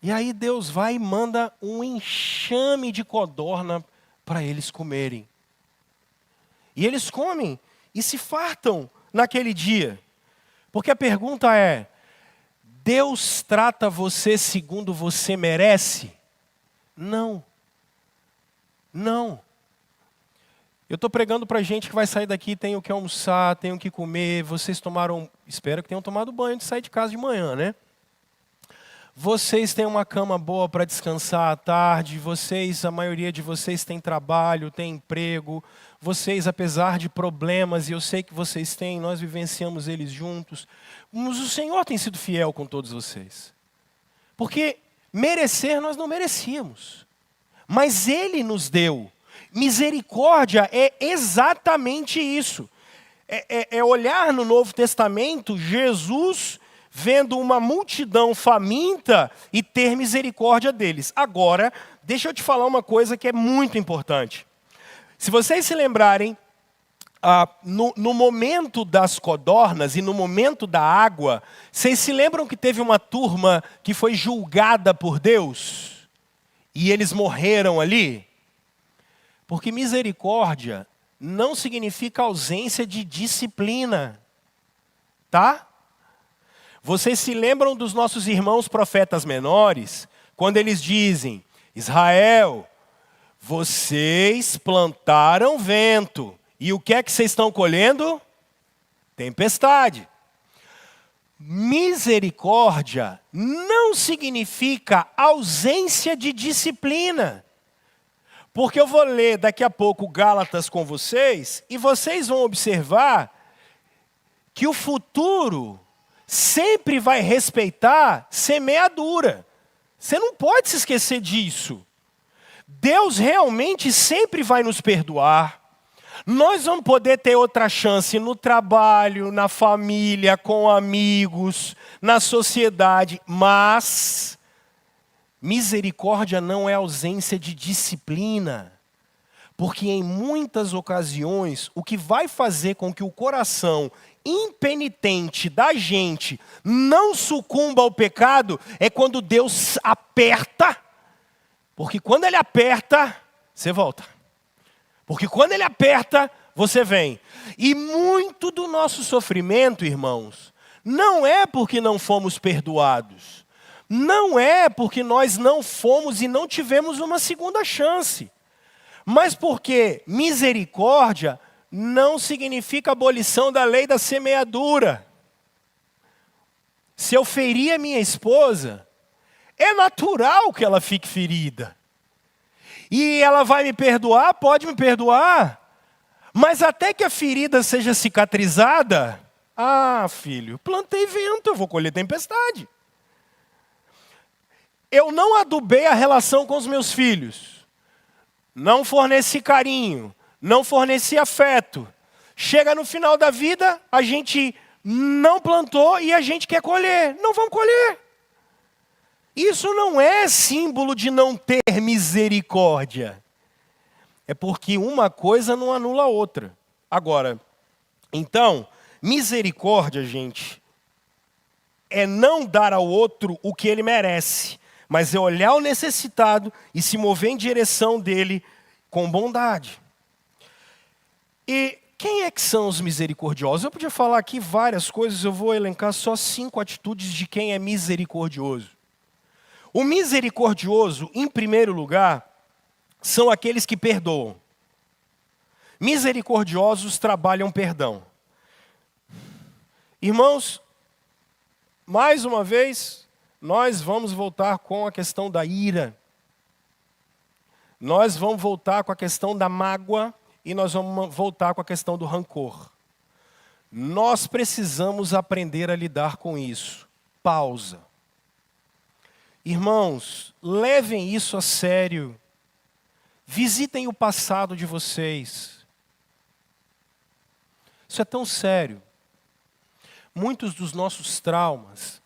E aí Deus vai e manda um enxame de codorna para eles comerem. E eles comem e se fartam naquele dia. Porque a pergunta é, Deus trata você segundo você merece? Não. Não. Eu estou pregando para gente que vai sair daqui, tenho que almoçar, tenho que comer. Vocês tomaram, espero que tenham tomado banho antes de sair de casa de manhã, né? vocês têm uma cama boa para descansar à tarde, a maioria de vocês tem trabalho, tem emprego, vocês, apesar de problemas, e eu sei que vocês têm, nós vivenciamos eles juntos, mas o Senhor tem sido fiel com todos vocês. Porque merecer nós não merecíamos, mas Ele nos deu. Misericórdia é exatamente isso. É olhar no Novo Testamento Jesus vendo uma multidão faminta e ter misericórdia deles. Agora, deixa eu te falar uma coisa que é muito importante. Se vocês se lembrarem, no momento das codornas e no momento da água, vocês se lembram que teve uma turma que foi julgada por Deus? E eles morreram ali? Porque misericórdia não significa ausência de disciplina, tá? Vocês se lembram dos nossos irmãos profetas menores, quando eles dizem: Israel, vocês plantaram vento, e o que é que vocês estão colhendo? Tempestade. Misericórdia não significa ausência de disciplina. Porque eu vou ler daqui a pouco Gálatas com vocês, e vocês vão observar que o futuro sempre vai respeitar semeadura. Você não pode se esquecer disso. Deus realmente sempre vai nos perdoar. Nós vamos poder ter outra chance no trabalho, na família, com amigos, na sociedade, mas misericórdia não é ausência de disciplina. Porque em muitas ocasiões, o que vai fazer com que o coração impenitente da gente não sucumba ao pecado é quando Deus aperta. Porque quando Ele aperta, você volta. Porque quando Ele aperta, você vem. E muito do nosso sofrimento, irmãos, não é porque não fomos perdoados. Não é porque nós não fomos e não tivemos uma segunda chance. Mas porque misericórdia não significa abolição da lei da semeadura. Se eu ferir a minha esposa, é natural que ela fique ferida. E ela vai me perdoar? Pode me perdoar. Mas até que a ferida seja cicatrizada, filho, plantei vento, eu vou colher tempestade. Eu não adubei a relação com os meus filhos. Não forneci carinho, não forneci afeto. Chega no final da vida, a gente não plantou e a gente quer colher. Não vamos colher. Isso não é símbolo de não ter misericórdia. É porque uma coisa não anula a outra. Agora, então, misericórdia, gente, é não dar ao outro o que ele merece, mas é olhar o necessitado e se mover em direção dele com bondade. E quem é que são os misericordiosos? Eu podia falar aqui várias coisas, eu vou elencar só 5 atitudes de quem é misericordioso. O misericordioso, em primeiro lugar, são aqueles que perdoam. Misericordiosos trabalham perdão. Irmãos, mais uma vez, nós vamos voltar com a questão da ira. Nós vamos voltar com a questão da mágoa e nós vamos voltar com a questão do rancor. Nós precisamos aprender a lidar com isso. Pausa. Irmãos, levem isso a sério. Visitem o passado de vocês. Isso é tão sério. Muitos dos nossos traumas,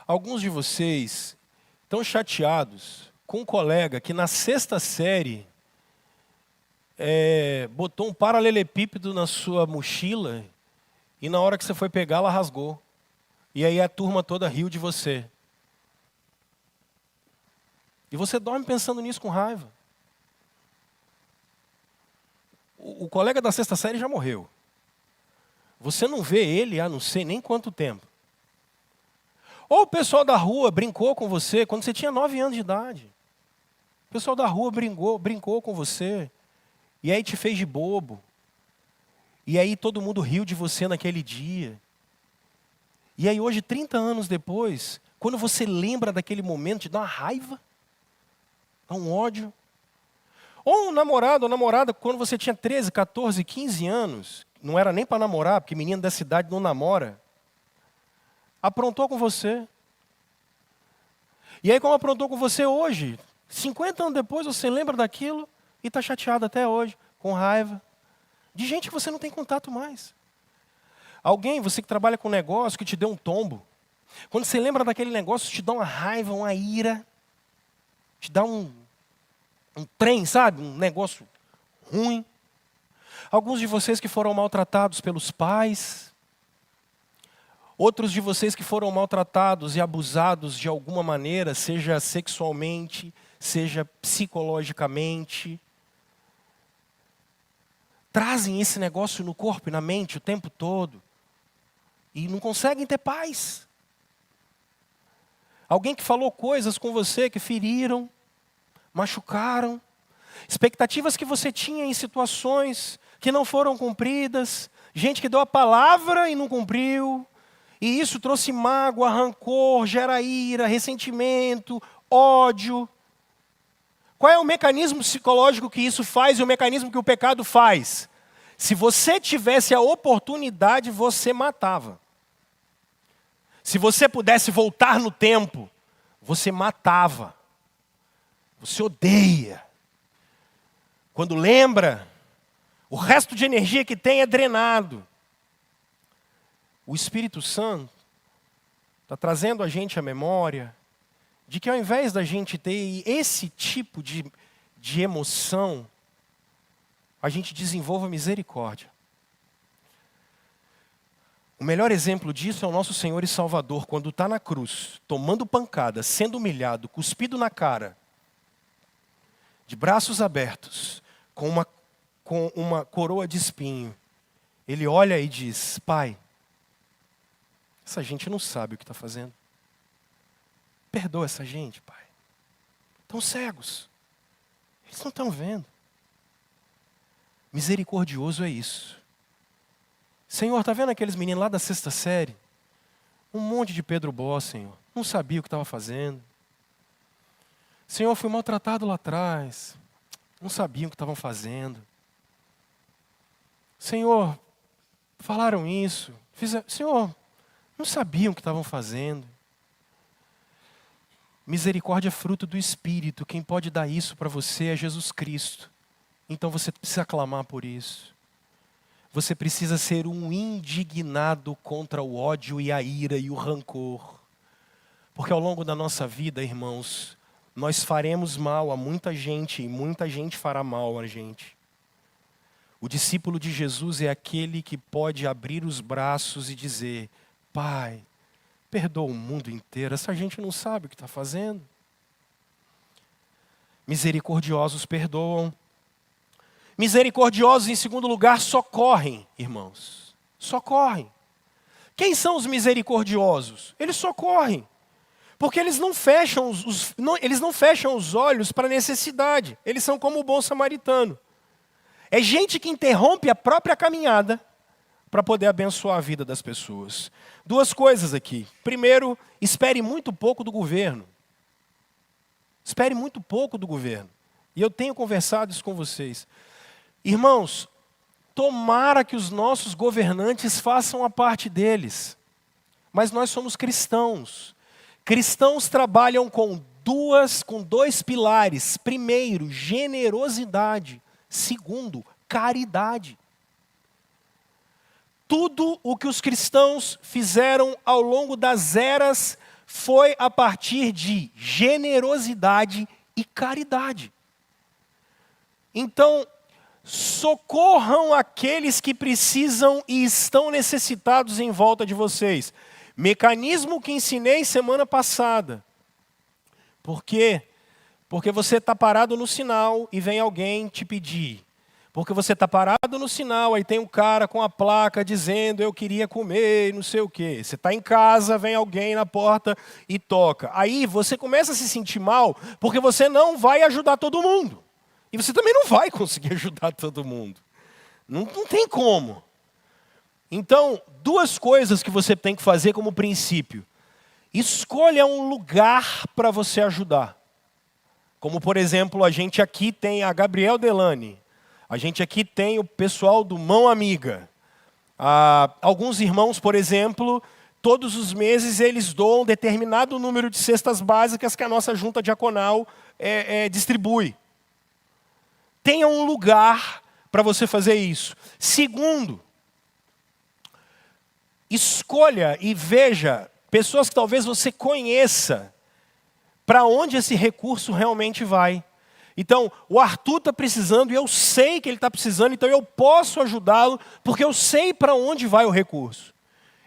alguns de vocês estão chateados com um colega que na 6ª série botou um paralelepípedo na sua mochila e na hora que você foi pegar, ela rasgou. E aí a turma toda riu de você. E você dorme pensando nisso com raiva. O colega da 6ª série já morreu. Você não vê ele há não sei nem quanto tempo. Ou o pessoal da rua brincou com você quando você tinha 9 anos de idade. O pessoal da rua brincou com você. E aí te fez de bobo. E aí todo mundo riu de você naquele dia. E aí hoje, 30 anos depois, quando você lembra daquele momento, te dá uma raiva, dá um ódio. Ou um namorado ou namorada, quando você tinha 13, 14, 15 anos, não era nem para namorar, porque menino dessa idade não namora, aprontou com você. E aí, como aprontou com você hoje, 50 anos depois, você lembra daquilo e está chateado até hoje, com raiva, de gente que você não tem contato mais. Alguém, você que trabalha com negócio, que te deu um tombo. Quando você lembra daquele negócio, te dá uma raiva, uma ira, te dá um trem, sabe? Um negócio ruim. Alguns de vocês que foram maltratados pelos pais. Outros de vocês que foram maltratados e abusados de alguma maneira, seja sexualmente, seja psicologicamente. Trazem esse negócio no corpo e na mente o tempo todo. E não conseguem ter paz. Alguém que falou coisas com você que feriram, machucaram. Expectativas que você tinha em situações que não foram cumpridas. Gente que deu a palavra e não cumpriu. E isso trouxe mágoa, rancor, gera ira, ressentimento, ódio. Qual é o mecanismo psicológico que isso faz e o mecanismo que o pecado faz? Se você tivesse a oportunidade, você matava. Se você pudesse voltar no tempo, você matava. Você odeia. Quando lembra, o resto de energia que tem é drenado. O Espírito Santo está trazendo a gente a memória de que ao invés da gente ter esse tipo de emoção, a gente desenvolva misericórdia. O melhor exemplo disso é o nosso Senhor e Salvador, quando está na cruz, tomando pancada, sendo humilhado, cuspido na cara, de braços abertos, com uma coroa de espinho. Ele olha e diz: Pai, essa gente não sabe o que está fazendo. Perdoa essa gente, Pai. Estão cegos. Eles não estão vendo. Misericordioso é isso. Senhor, está vendo aqueles meninos lá da 6ª série? Um monte de Pedro Bó, Senhor. Não sabia o que estava fazendo. Senhor, fui maltratado lá atrás. Não sabiam o que estavam fazendo. Senhor, falaram isso. Senhor, não sabiam o que estavam fazendo. Misericórdia é fruto do Espírito. Quem pode dar isso para você é Jesus Cristo. Então você precisa clamar por isso. Você precisa ser um indignado contra o ódio e a ira e o rancor. Porque ao longo da nossa vida, irmãos, nós faremos mal a muita gente e muita gente fará mal a gente. O discípulo de Jesus é aquele que pode abrir os braços e dizer: Pai, perdoa o mundo inteiro, essa gente não sabe o que está fazendo. Misericordiosos perdoam. Misericordiosos, em segundo lugar, socorrem, irmãos. Socorrem. Quem são os misericordiosos? Eles socorrem. Porque eles não fecham os olhos para a necessidade. Eles são como o bom samaritano. É gente que interrompe a própria caminhada para poder abençoar a vida das pessoas. 2 coisas aqui. Primeiro, espere muito pouco do governo. Espere muito pouco do governo. E eu tenho conversado isso com vocês. Irmãos, tomara que os nossos governantes façam a parte deles. Mas nós somos cristãos. Cristãos trabalham com 2 pilares. Primeiro, generosidade. Segundo, caridade. Tudo o que os cristãos fizeram ao longo das eras foi a partir de generosidade e caridade. Então, socorram aqueles que precisam e estão necessitados em volta de vocês. Mecanismo que ensinei semana passada. Por quê? Porque você está parado no sinal e vem alguém te pedir. Porque você está parado no sinal, aí tem um cara com a placa dizendo: eu queria comer, não sei o quê. Você está em casa, vem alguém na porta e toca. Aí você começa a se sentir mal, porque você não vai ajudar todo mundo. E você também não vai conseguir ajudar todo mundo. Não tem como. Então, 2 coisas que você tem que fazer como princípio. Escolha um lugar para você ajudar. Como, por exemplo, a gente aqui tem a Gabriel Delane. A gente aqui tem o pessoal do Mão Amiga. Alguns irmãos, por exemplo, todos os meses eles doam um determinado número de cestas básicas que a nossa junta diaconal distribui. Tenha um lugar para você fazer isso. Segundo, escolha e veja pessoas que talvez você conheça para onde esse recurso realmente vai. Então, o Arthur está precisando e eu sei que ele está precisando, então eu posso ajudá-lo porque eu sei para onde vai o recurso.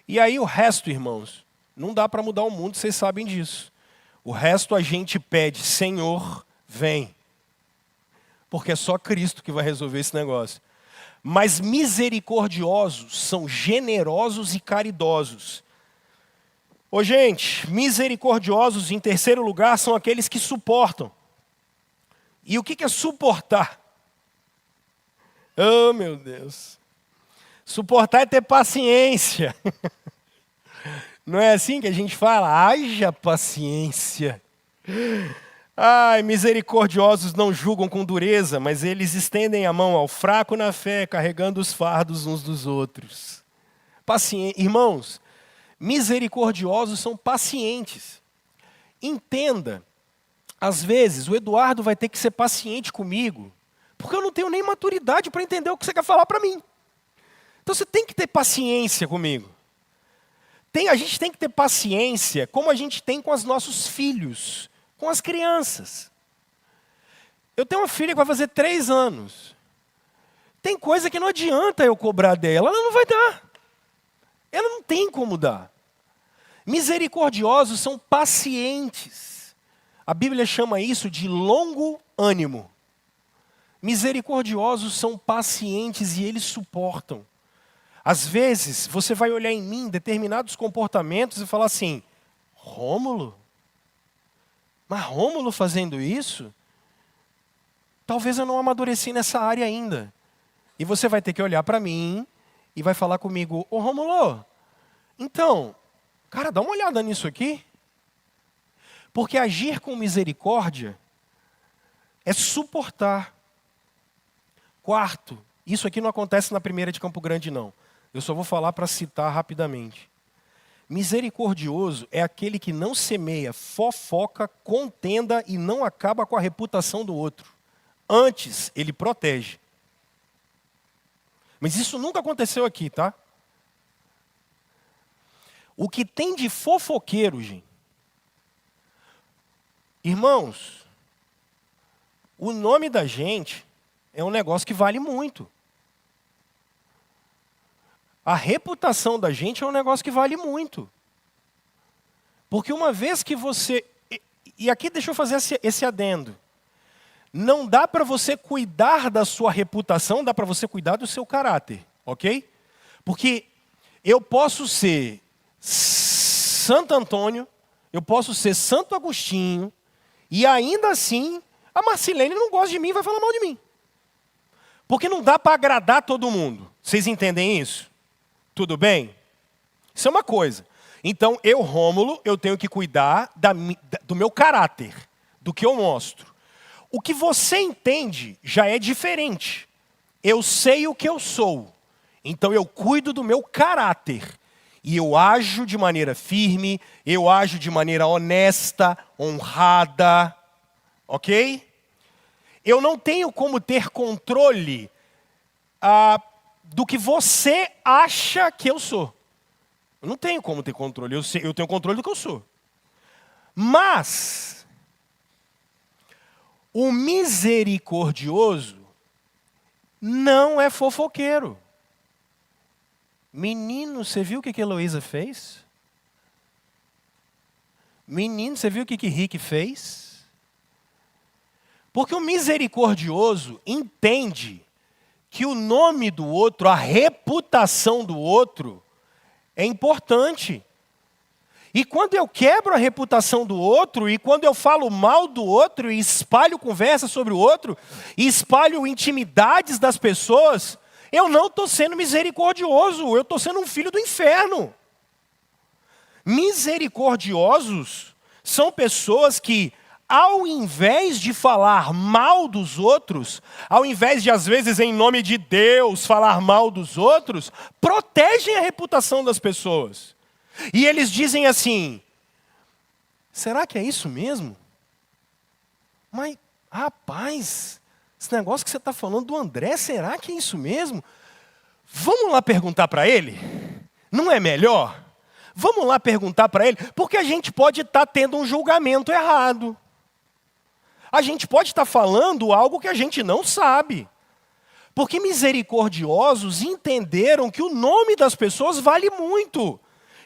E aí o resto, irmãos, não dá para mudar o mundo, vocês sabem disso. O resto a gente pede, Senhor, vem. Porque é só Cristo que vai resolver esse negócio. Mas misericordiosos são generosos e caridosos. Ô gente, misericordiosos em terceiro lugar são aqueles que suportam. E o que é suportar? Oh, meu Deus. Suportar é ter paciência. Não é assim que a gente fala? Haja paciência. Ai, misericordiosos não julgam com dureza, mas eles estendem a mão ao fraco na fé, carregando os fardos uns dos outros. Irmãos, misericordiosos são pacientes. Entenda, às vezes o Eduardo vai ter que ser paciente comigo, porque eu não tenho nem maturidade para entender o que você quer falar para mim. Então você tem que ter paciência comigo. A gente tem que ter paciência como a gente tem com os nossos filhos, com as crianças. Eu tenho uma filha que vai fazer 3 anos. Tem coisa que não adianta eu cobrar dela, ela não vai dar. Ela não tem como dar. Misericordiosos são pacientes. A Bíblia chama isso de longo ânimo. Misericordiosos são pacientes e eles suportam. Às vezes, você vai olhar em mim determinados comportamentos e falar assim, Rômulo? Mas Rômulo fazendo isso? Talvez eu não amadureci nessa área ainda. E você vai ter que olhar para mim e vai falar comigo, ô Rômulo, então, cara, dá uma olhada nisso aqui. Porque agir com misericórdia é suportar. Quarto, isso aqui não acontece na primeira de Campo Grande, não. Eu só vou falar para citar rapidamente. Misericordioso é aquele que não semeia fofoca, contenda e não acaba com a reputação do outro. Antes, ele protege. Mas isso nunca aconteceu aqui, tá? O que tem de fofoqueiro, gente? Irmãos, o nome da gente é um negócio que vale muito. A reputação da gente é um negócio que vale muito. Porque uma vez que você... E aqui deixa eu fazer esse adendo. Não dá para você cuidar da sua reputação, dá para você cuidar do seu caráter, ok? Porque eu posso ser Santo Antônio, eu posso ser Santo Agostinho, e ainda assim a Marcilene não gosta de mim e vai falar mal de mim. Porque não dá para agradar todo mundo. Vocês entendem isso? Tudo bem? Isso é uma coisa. Então, eu, Rômulo, eu tenho que cuidar do meu caráter, do que eu mostro. O que você entende já é diferente. Eu sei o que eu sou. Então, eu cuido do meu caráter. E eu ajo de maneira firme, eu ajo de maneira honesta, honrada. Ok? Eu não tenho como ter controle do que você acha que eu sou. Eu não tenho como ter controle, eu tenho controle do que eu sou. Mas, o misericordioso não é fofoqueiro. Menino, você viu o que a Heloísa fez? Menino, você viu o que Rick fez? Porque o misericordioso entende que o nome do outro, a reputação do outro, é importante. E quando eu quebro a reputação do outro, e quando eu falo mal do outro, e espalho conversa sobre o outro, e espalho intimidades das pessoas, eu não estou sendo misericordioso, eu estou sendo um filho do inferno. Misericordiosos são pessoas que, ao invés de falar mal dos outros, ao invés de, às vezes, em nome de Deus, falar mal dos outros, protegem a reputação das pessoas. E eles dizem assim: será que é isso mesmo? Mas, rapaz, esse negócio que você está falando do André, será que é isso mesmo? Vamos lá perguntar para ele? Não é melhor? Vamos lá perguntar para ele? Porque a gente pode estar tendo um julgamento errado. A gente pode estar falando algo que a gente não sabe. Porque misericordiosos entenderam que o nome das pessoas vale muito.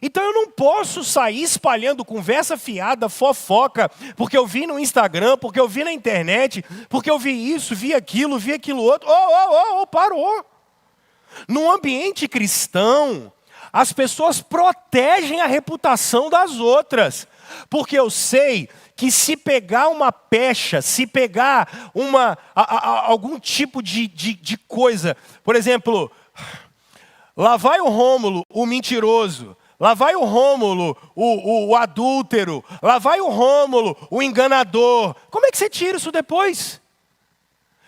Então eu não posso sair espalhando conversa fiada, fofoca, porque eu vi no Instagram, porque eu vi na internet, porque eu vi isso, vi aquilo outro. Parou. No ambiente cristão, as pessoas protegem a reputação das outras. Porque eu sei que se pegar uma pecha, se pegar algum tipo de coisa, por exemplo, lá vai o Rômulo, o mentiroso, lá vai o Rômulo, o adúltero, lá vai o Rômulo, o enganador. Como é que você tira isso depois?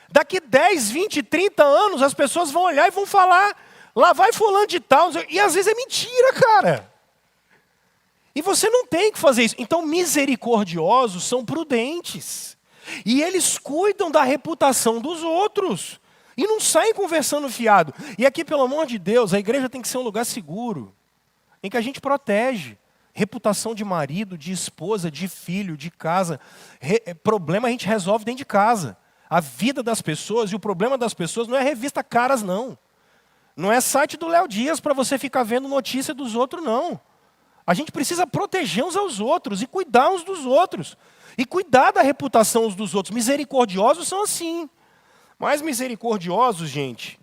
Daqui 10, 20, 30 anos as pessoas vão olhar e vão falar, lá vai fulano de tal, e às vezes é mentira, cara. E você não tem que fazer isso. Então, misericordiosos são prudentes. E eles cuidam da reputação dos outros. E não saem conversando fiado. E aqui, pelo amor de Deus, a igreja tem que ser um lugar seguro. Em que a gente protege. Reputação de marido, de esposa, de filho, de casa. Problema a gente resolve dentro de casa. A vida das pessoas e o problema das pessoas não é revista Caras, não. Não é site do Léo Dias para você ficar vendo notícia dos outros, não. A gente precisa proteger uns aos outros e cuidar uns dos outros. E cuidar da reputação uns dos outros. Misericordiosos são assim. Mas misericordiosos, gente,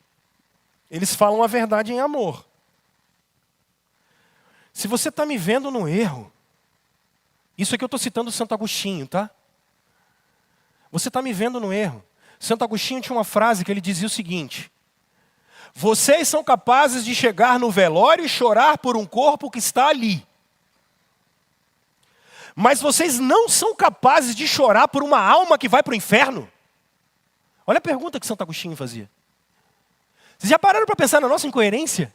eles falam a verdade em amor. Se você está me vendo no erro, isso aqui eu estou citando Santo Agostinho, tá? Você está me vendo no erro. Santo Agostinho tinha uma frase que ele dizia o seguinte: vocês são capazes de chegar no velório e chorar por um corpo que está ali. Mas vocês não são capazes de chorar por uma alma que vai para o inferno? Olha a pergunta que Santo Agostinho fazia. Vocês já pararam para pensar na nossa incoerência?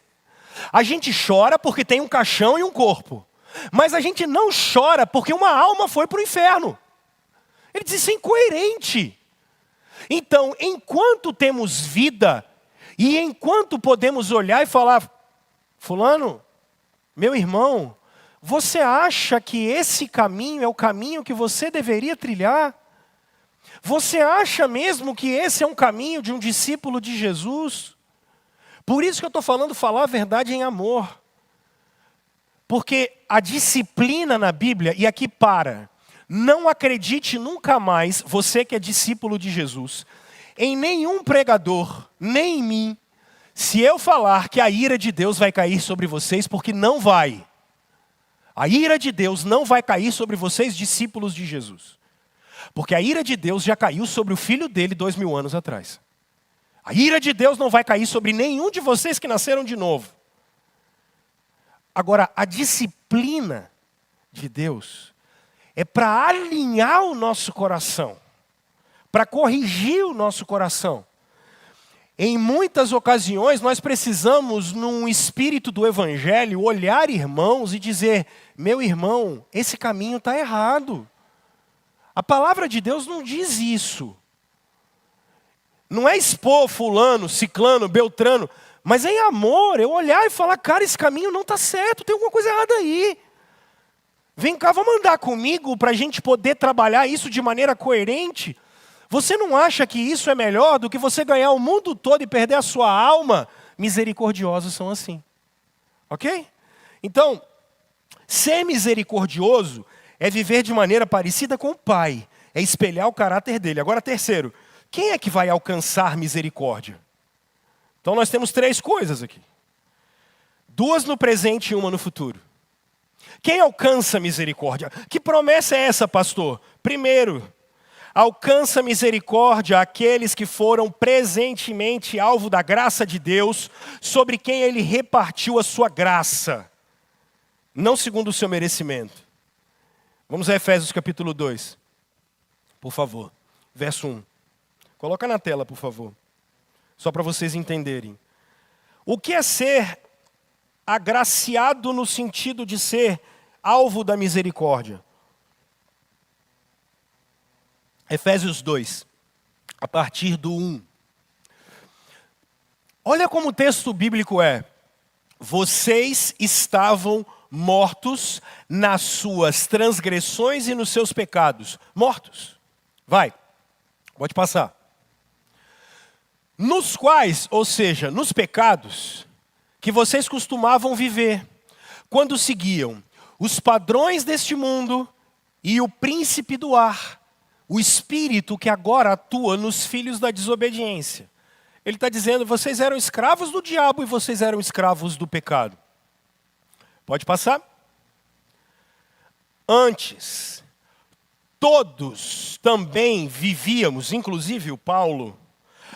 A gente chora porque tem um caixão e um corpo. Mas a gente não chora porque uma alma foi para o inferno. Ele diz: isso é incoerente. Então, enquanto temos vida, e enquanto podemos olhar e falar: fulano, meu irmão, você acha que esse caminho é o caminho que você deveria trilhar? Você acha mesmo que esse é um caminho de um discípulo de Jesus? Por isso que eu estou falando falar a verdade em amor. Porque a disciplina na Bíblia, e aqui para, não acredite nunca mais, você que é discípulo de Jesus, em nenhum pregador, nem em mim, se eu falar que a ira de Deus vai cair sobre vocês, porque não vai. A ira de Deus não vai cair sobre vocês, discípulos de Jesus. Porque a ira de Deus já caiu sobre o filho dele 2000 anos atrás. A ira de Deus não vai cair sobre nenhum de vocês que nasceram de novo. Agora, a disciplina de Deus é para alinhar o nosso coração, para corrigir o nosso coração. Em muitas ocasiões, nós precisamos, num espírito do Evangelho, olhar irmãos e dizer: meu irmão, esse caminho está errado. A palavra de Deus não diz isso. Não é expor fulano, ciclano, beltrano, mas em amor, eu olhar e falar: cara, esse caminho não está certo, tem alguma coisa errada aí. Vem cá, vamos andar comigo para a gente poder trabalhar isso de maneira coerente. Você não acha que isso é melhor do que você ganhar o mundo todo e perder a sua alma? Misericordiosos são assim. Ok? Então, ser misericordioso é viver de maneira parecida com o Pai. É espelhar o caráter dele. Agora, terceiro, quem é que vai alcançar misericórdia? Então, nós temos 3 coisas aqui. 2 no presente e 1 no futuro. Quem alcança misericórdia? Que promessa é essa, pastor? Primeiro, alcança misericórdia aqueles que foram presentemente alvo da graça de Deus, sobre quem Ele repartiu a sua graça. não segundo o seu merecimento. Vamos a Efésios capítulo 2, por favor, verso 1. Coloca na tela, por favor, só para vocês entenderem. O que é ser agraciado no sentido de ser alvo da misericórdia? Efésios 2, a partir do 1. Olha como o texto bíblico é. Vocês estavam mortos nas suas transgressões e nos seus pecados. Mortos. Vai, pode passar. Nos quais, ou seja, nos pecados, que vocês costumavam viver, quando seguiam os padrões deste mundo e o príncipe do ar, o espírito que agora atua nos filhos da desobediência. Ele está dizendo, vocês eram escravos do diabo e vocês eram escravos do pecado. Pode passar? Antes, todos também vivíamos, inclusive o Paulo,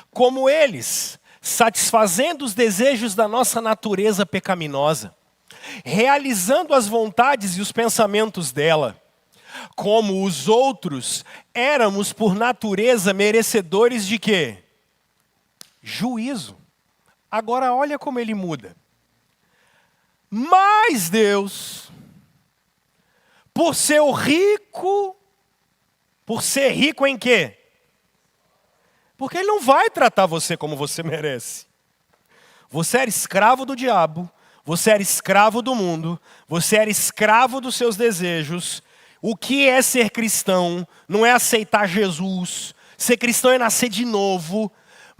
como eles, satisfazendo os desejos da nossa natureza pecaminosa, realizando as vontades e os pensamentos dela. Como os outros, éramos por natureza merecedores de quê? Juízo. Agora olha como ele muda. Mas Deus, por ser rico em quê? Porque Ele não vai tratar você como você merece. Você era escravo do diabo, você era escravo do mundo, você era escravo dos seus desejos. O que é ser cristão? Não é aceitar Jesus. Ser cristão é nascer de novo.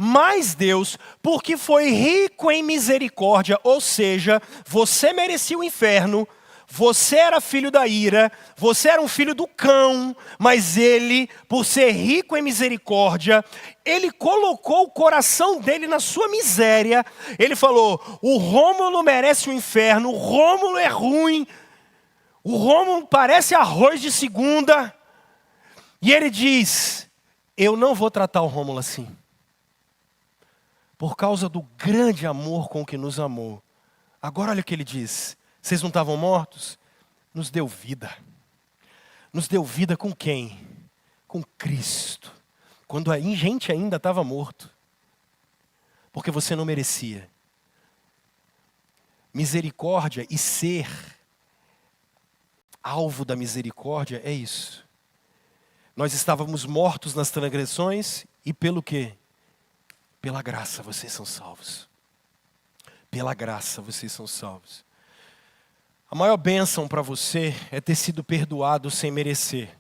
Mas Deus, porque foi rico em misericórdia, ou seja, você merecia o inferno, você era filho da ira, você era um filho do cão, mas Ele, por ser rico em misericórdia, Ele colocou o coração dele na sua miséria. Ele falou, o Rômulo merece o inferno, o Rômulo é ruim, o Rômulo parece arroz de segunda. E Ele diz, eu não vou tratar o Rômulo assim. Por causa do grande amor com que nos amou. Agora olha o que ele diz. Vocês não estavam mortos? Nos deu vida. Nos deu vida com quem? Com Cristo. Quando a gente ainda estava morto. Porque você não merecia. Misericórdia e ser alvo da misericórdia é isso. Nós estávamos mortos nas transgressões e pelo quê? Pela graça vocês são salvos. Pela graça vocês são salvos. A maior bênção para você é ter sido perdoado sem merecer.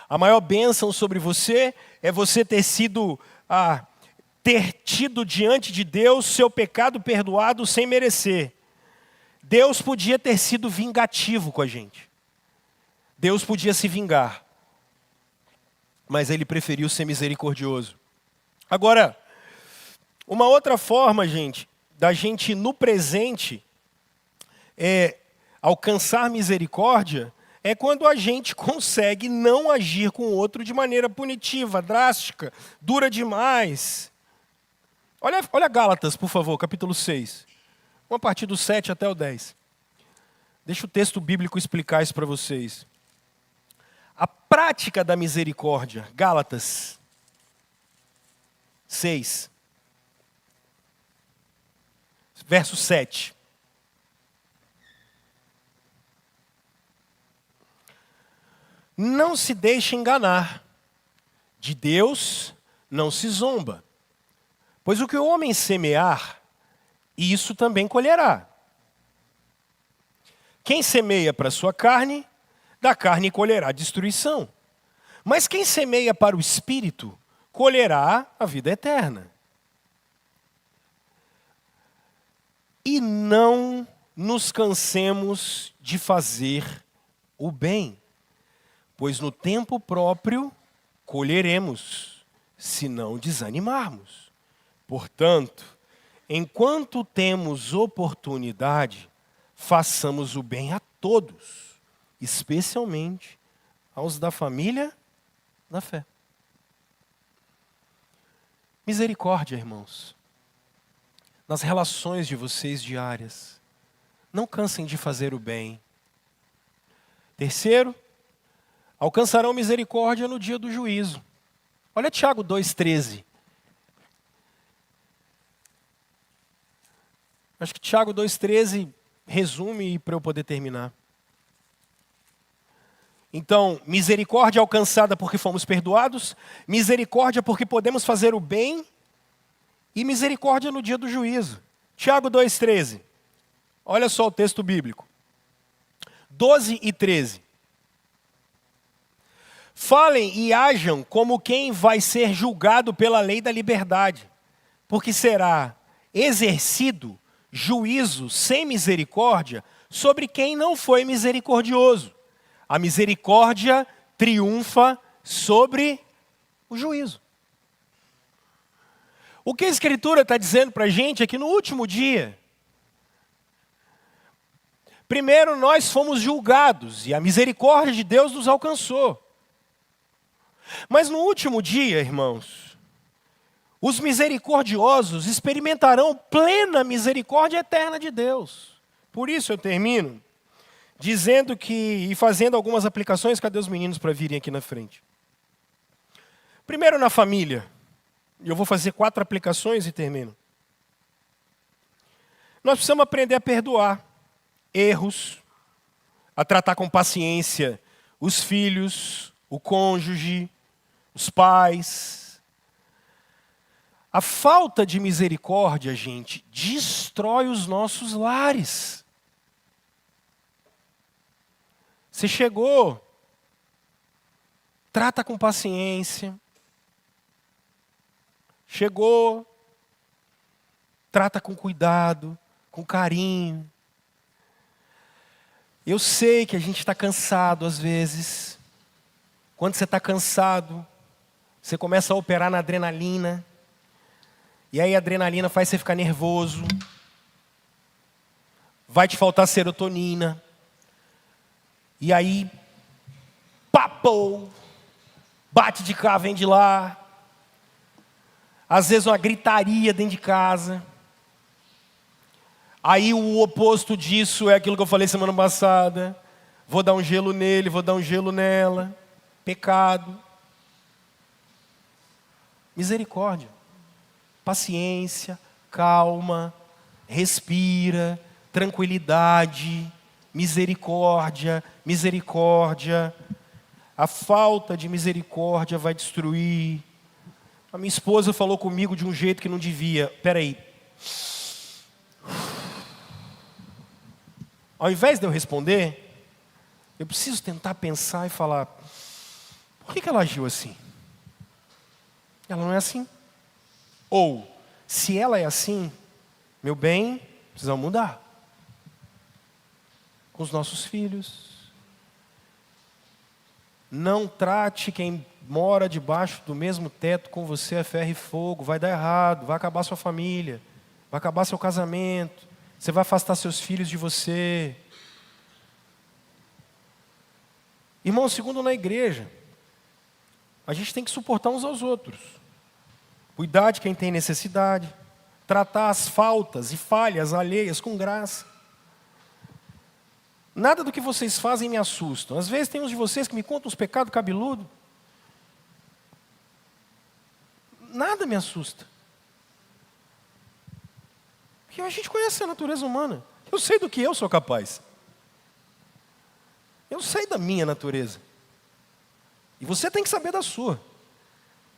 A maior bênção sobre você é você ter tido diante de Deus seu pecado perdoado sem merecer. Deus podia ter sido vingativo com a gente. Deus podia se vingar. Mas Ele preferiu ser misericordioso. Agora, uma outra forma, gente, da gente no presente alcançar misericórdia é quando a gente consegue não agir com o outro de maneira punitiva, drástica, dura demais. Olha Gálatas, por favor, capítulo 6. Vamos a partir do 7 até o 10. Deixa o texto bíblico explicar isso para vocês. A prática da misericórdia, Gálatas 6. Verso 7. Não se deixe enganar. De Deus não se zomba. Pois o que o homem semear, isso também colherá. Quem semeia para a sua carne, da carne colherá destruição. Mas quem semeia para o Espírito, colherá a vida eterna. E não nos cansemos de fazer o bem, pois no tempo próprio colheremos, se não desanimarmos. Portanto, enquanto temos oportunidade, façamos o bem a todos, especialmente aos da família da fé. Misericórdia, irmãos. Nas relações de vocês diárias. Não cansem de fazer o bem. Terceiro, alcançarão misericórdia no dia do juízo. Olha Tiago 2,13. Acho que Tiago 2,13 resume para eu poder terminar. Então, misericórdia alcançada porque fomos perdoados, misericórdia porque podemos fazer o bem e misericórdia no dia do juízo. Tiago 2,13. Olha só o texto bíblico. 12 e 13. Falem e hajam como quem vai ser julgado pela lei da liberdade, porque será exercido juízo sem misericórdia sobre quem não foi misericordioso. A misericórdia triunfa sobre o juízo. O que a Escritura está dizendo para a gente é que no último dia, primeiro nós fomos julgados e a misericórdia de Deus nos alcançou. Mas no último dia, irmãos, os misericordiosos experimentarão plena misericórdia eterna de Deus. Por isso eu termino dizendo que, e fazendo algumas aplicações, cadê os meninos para virem aqui na frente? Primeiro na família, e eu vou fazer 4 aplicações e termino. Nós precisamos aprender a perdoar erros, a tratar com paciência os filhos, o cônjuge, os pais. A falta de misericórdia, gente, destrói os nossos lares. Você chegou, trata com paciência. Chegou, trata com cuidado, com carinho. Eu sei que a gente está cansado às vezes. Quando você está cansado, você começa a operar na adrenalina. E aí a adrenalina faz você ficar nervoso. Vai te faltar serotonina. E aí, papo, bate de cá, vem de lá. Às vezes uma gritaria dentro de casa. Aí o oposto disso é aquilo que eu falei semana passada. Vou dar um gelo nele, vou dar um gelo nela. Pecado. Misericórdia. Paciência, calma, respira, tranquilidade, misericórdia, misericórdia. A falta de misericórdia vai destruir. A minha esposa falou comigo de um jeito que não devia. Espera aí. Ao invés de eu responder, eu preciso tentar pensar e falar, por que ela agiu assim? Ela não é assim. Ou, se ela é assim, meu bem, precisamos mudar. Com os nossos filhos. Não trate quem mora debaixo do mesmo teto com você a ferro e fogo. Vai dar errado, vai acabar sua família, vai acabar seu casamento. Você vai afastar seus filhos de você. Irmão, segundo na igreja, a gente tem que suportar uns aos outros. Cuidar de quem tem necessidade. Tratar as faltas e falhas alheias com graça. Nada do que vocês fazem me assusta. Às vezes tem uns de vocês que me contam uns pecados cabeludos. Nada me assusta. Porque a gente conhece a natureza humana. Eu sei do que eu sou capaz. Eu sei da minha natureza. E você tem que saber da sua.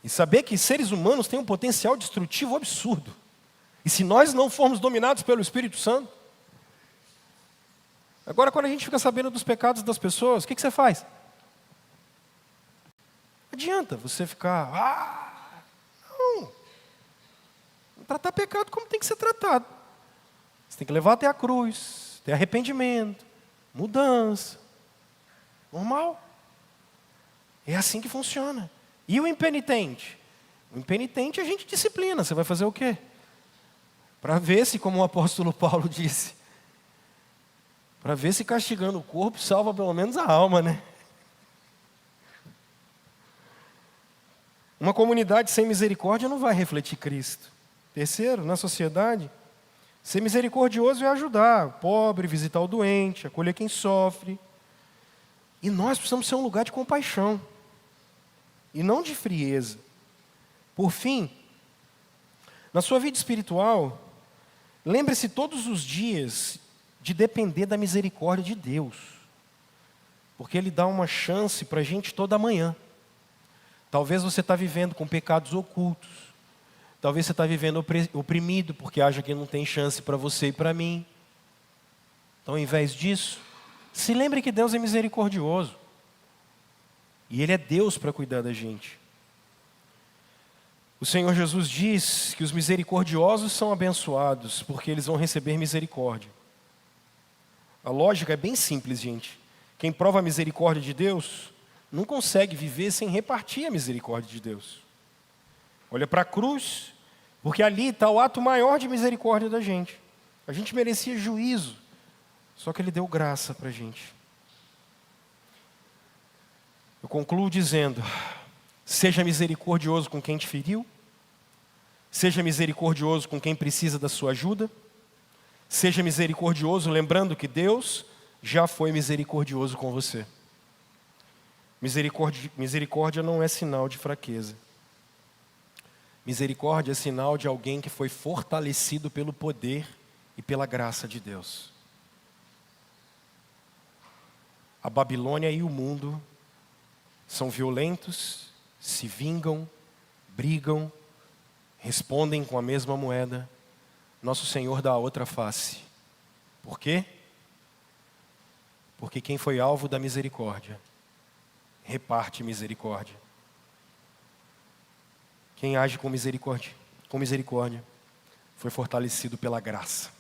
E saber que seres humanos têm um potencial destrutivo absurdo. E se nós não formos dominados pelo Espírito Santo. Agora, quando a gente fica sabendo dos pecados das pessoas, o que você faz? Não adianta você ficar... não. Tratar pecado como tem que ser tratado. Você tem que levar até a cruz, ter arrependimento, mudança. Normal. É assim que funciona. E o impenitente? O impenitente a gente disciplina. Você vai fazer o quê? Para ver se, como o apóstolo Paulo disse, para ver se castigando o corpo salva pelo menos a alma, né? Uma comunidade sem misericórdia não vai refletir Cristo. Terceiro, na sociedade, ser misericordioso é ajudar o pobre, visitar o doente, acolher quem sofre. E nós precisamos ser um lugar de compaixão, e não de frieza. Por fim, na sua vida espiritual, lembre-se todos os dias de depender da misericórdia de Deus, porque Ele dá uma chance para a gente toda manhã. Talvez você está vivendo com pecados ocultos, talvez você está vivendo oprimido, porque acha que não tem chance para você e para mim. Então, ao invés disso, se lembre que Deus é misericordioso, e Ele é Deus para cuidar da gente. O Senhor Jesus diz que os misericordiosos são abençoados, porque eles vão receber misericórdia. A lógica é bem simples, gente. Quem prova a misericórdia de Deus não consegue viver sem repartir a misericórdia de Deus. Olha para a cruz, porque ali está o ato maior de misericórdia da gente. A gente merecia juízo, só que Ele deu graça para a gente. Eu concluo dizendo: seja misericordioso com quem te feriu, seja misericordioso com quem precisa da sua ajuda, seja misericordioso lembrando que Deus já foi misericordioso com você. Misericórdia não é sinal de fraqueza. Misericórdia é sinal de alguém que foi fortalecido pelo poder e pela graça de Deus. A Babilônia e o mundo são violentos, se vingam, brigam, respondem com a mesma moeda. Nosso Senhor dá a outra face. Por quê? Porque quem foi alvo da misericórdia, reparte misericórdia. Quem age com misericórdia, foi fortalecido pela graça.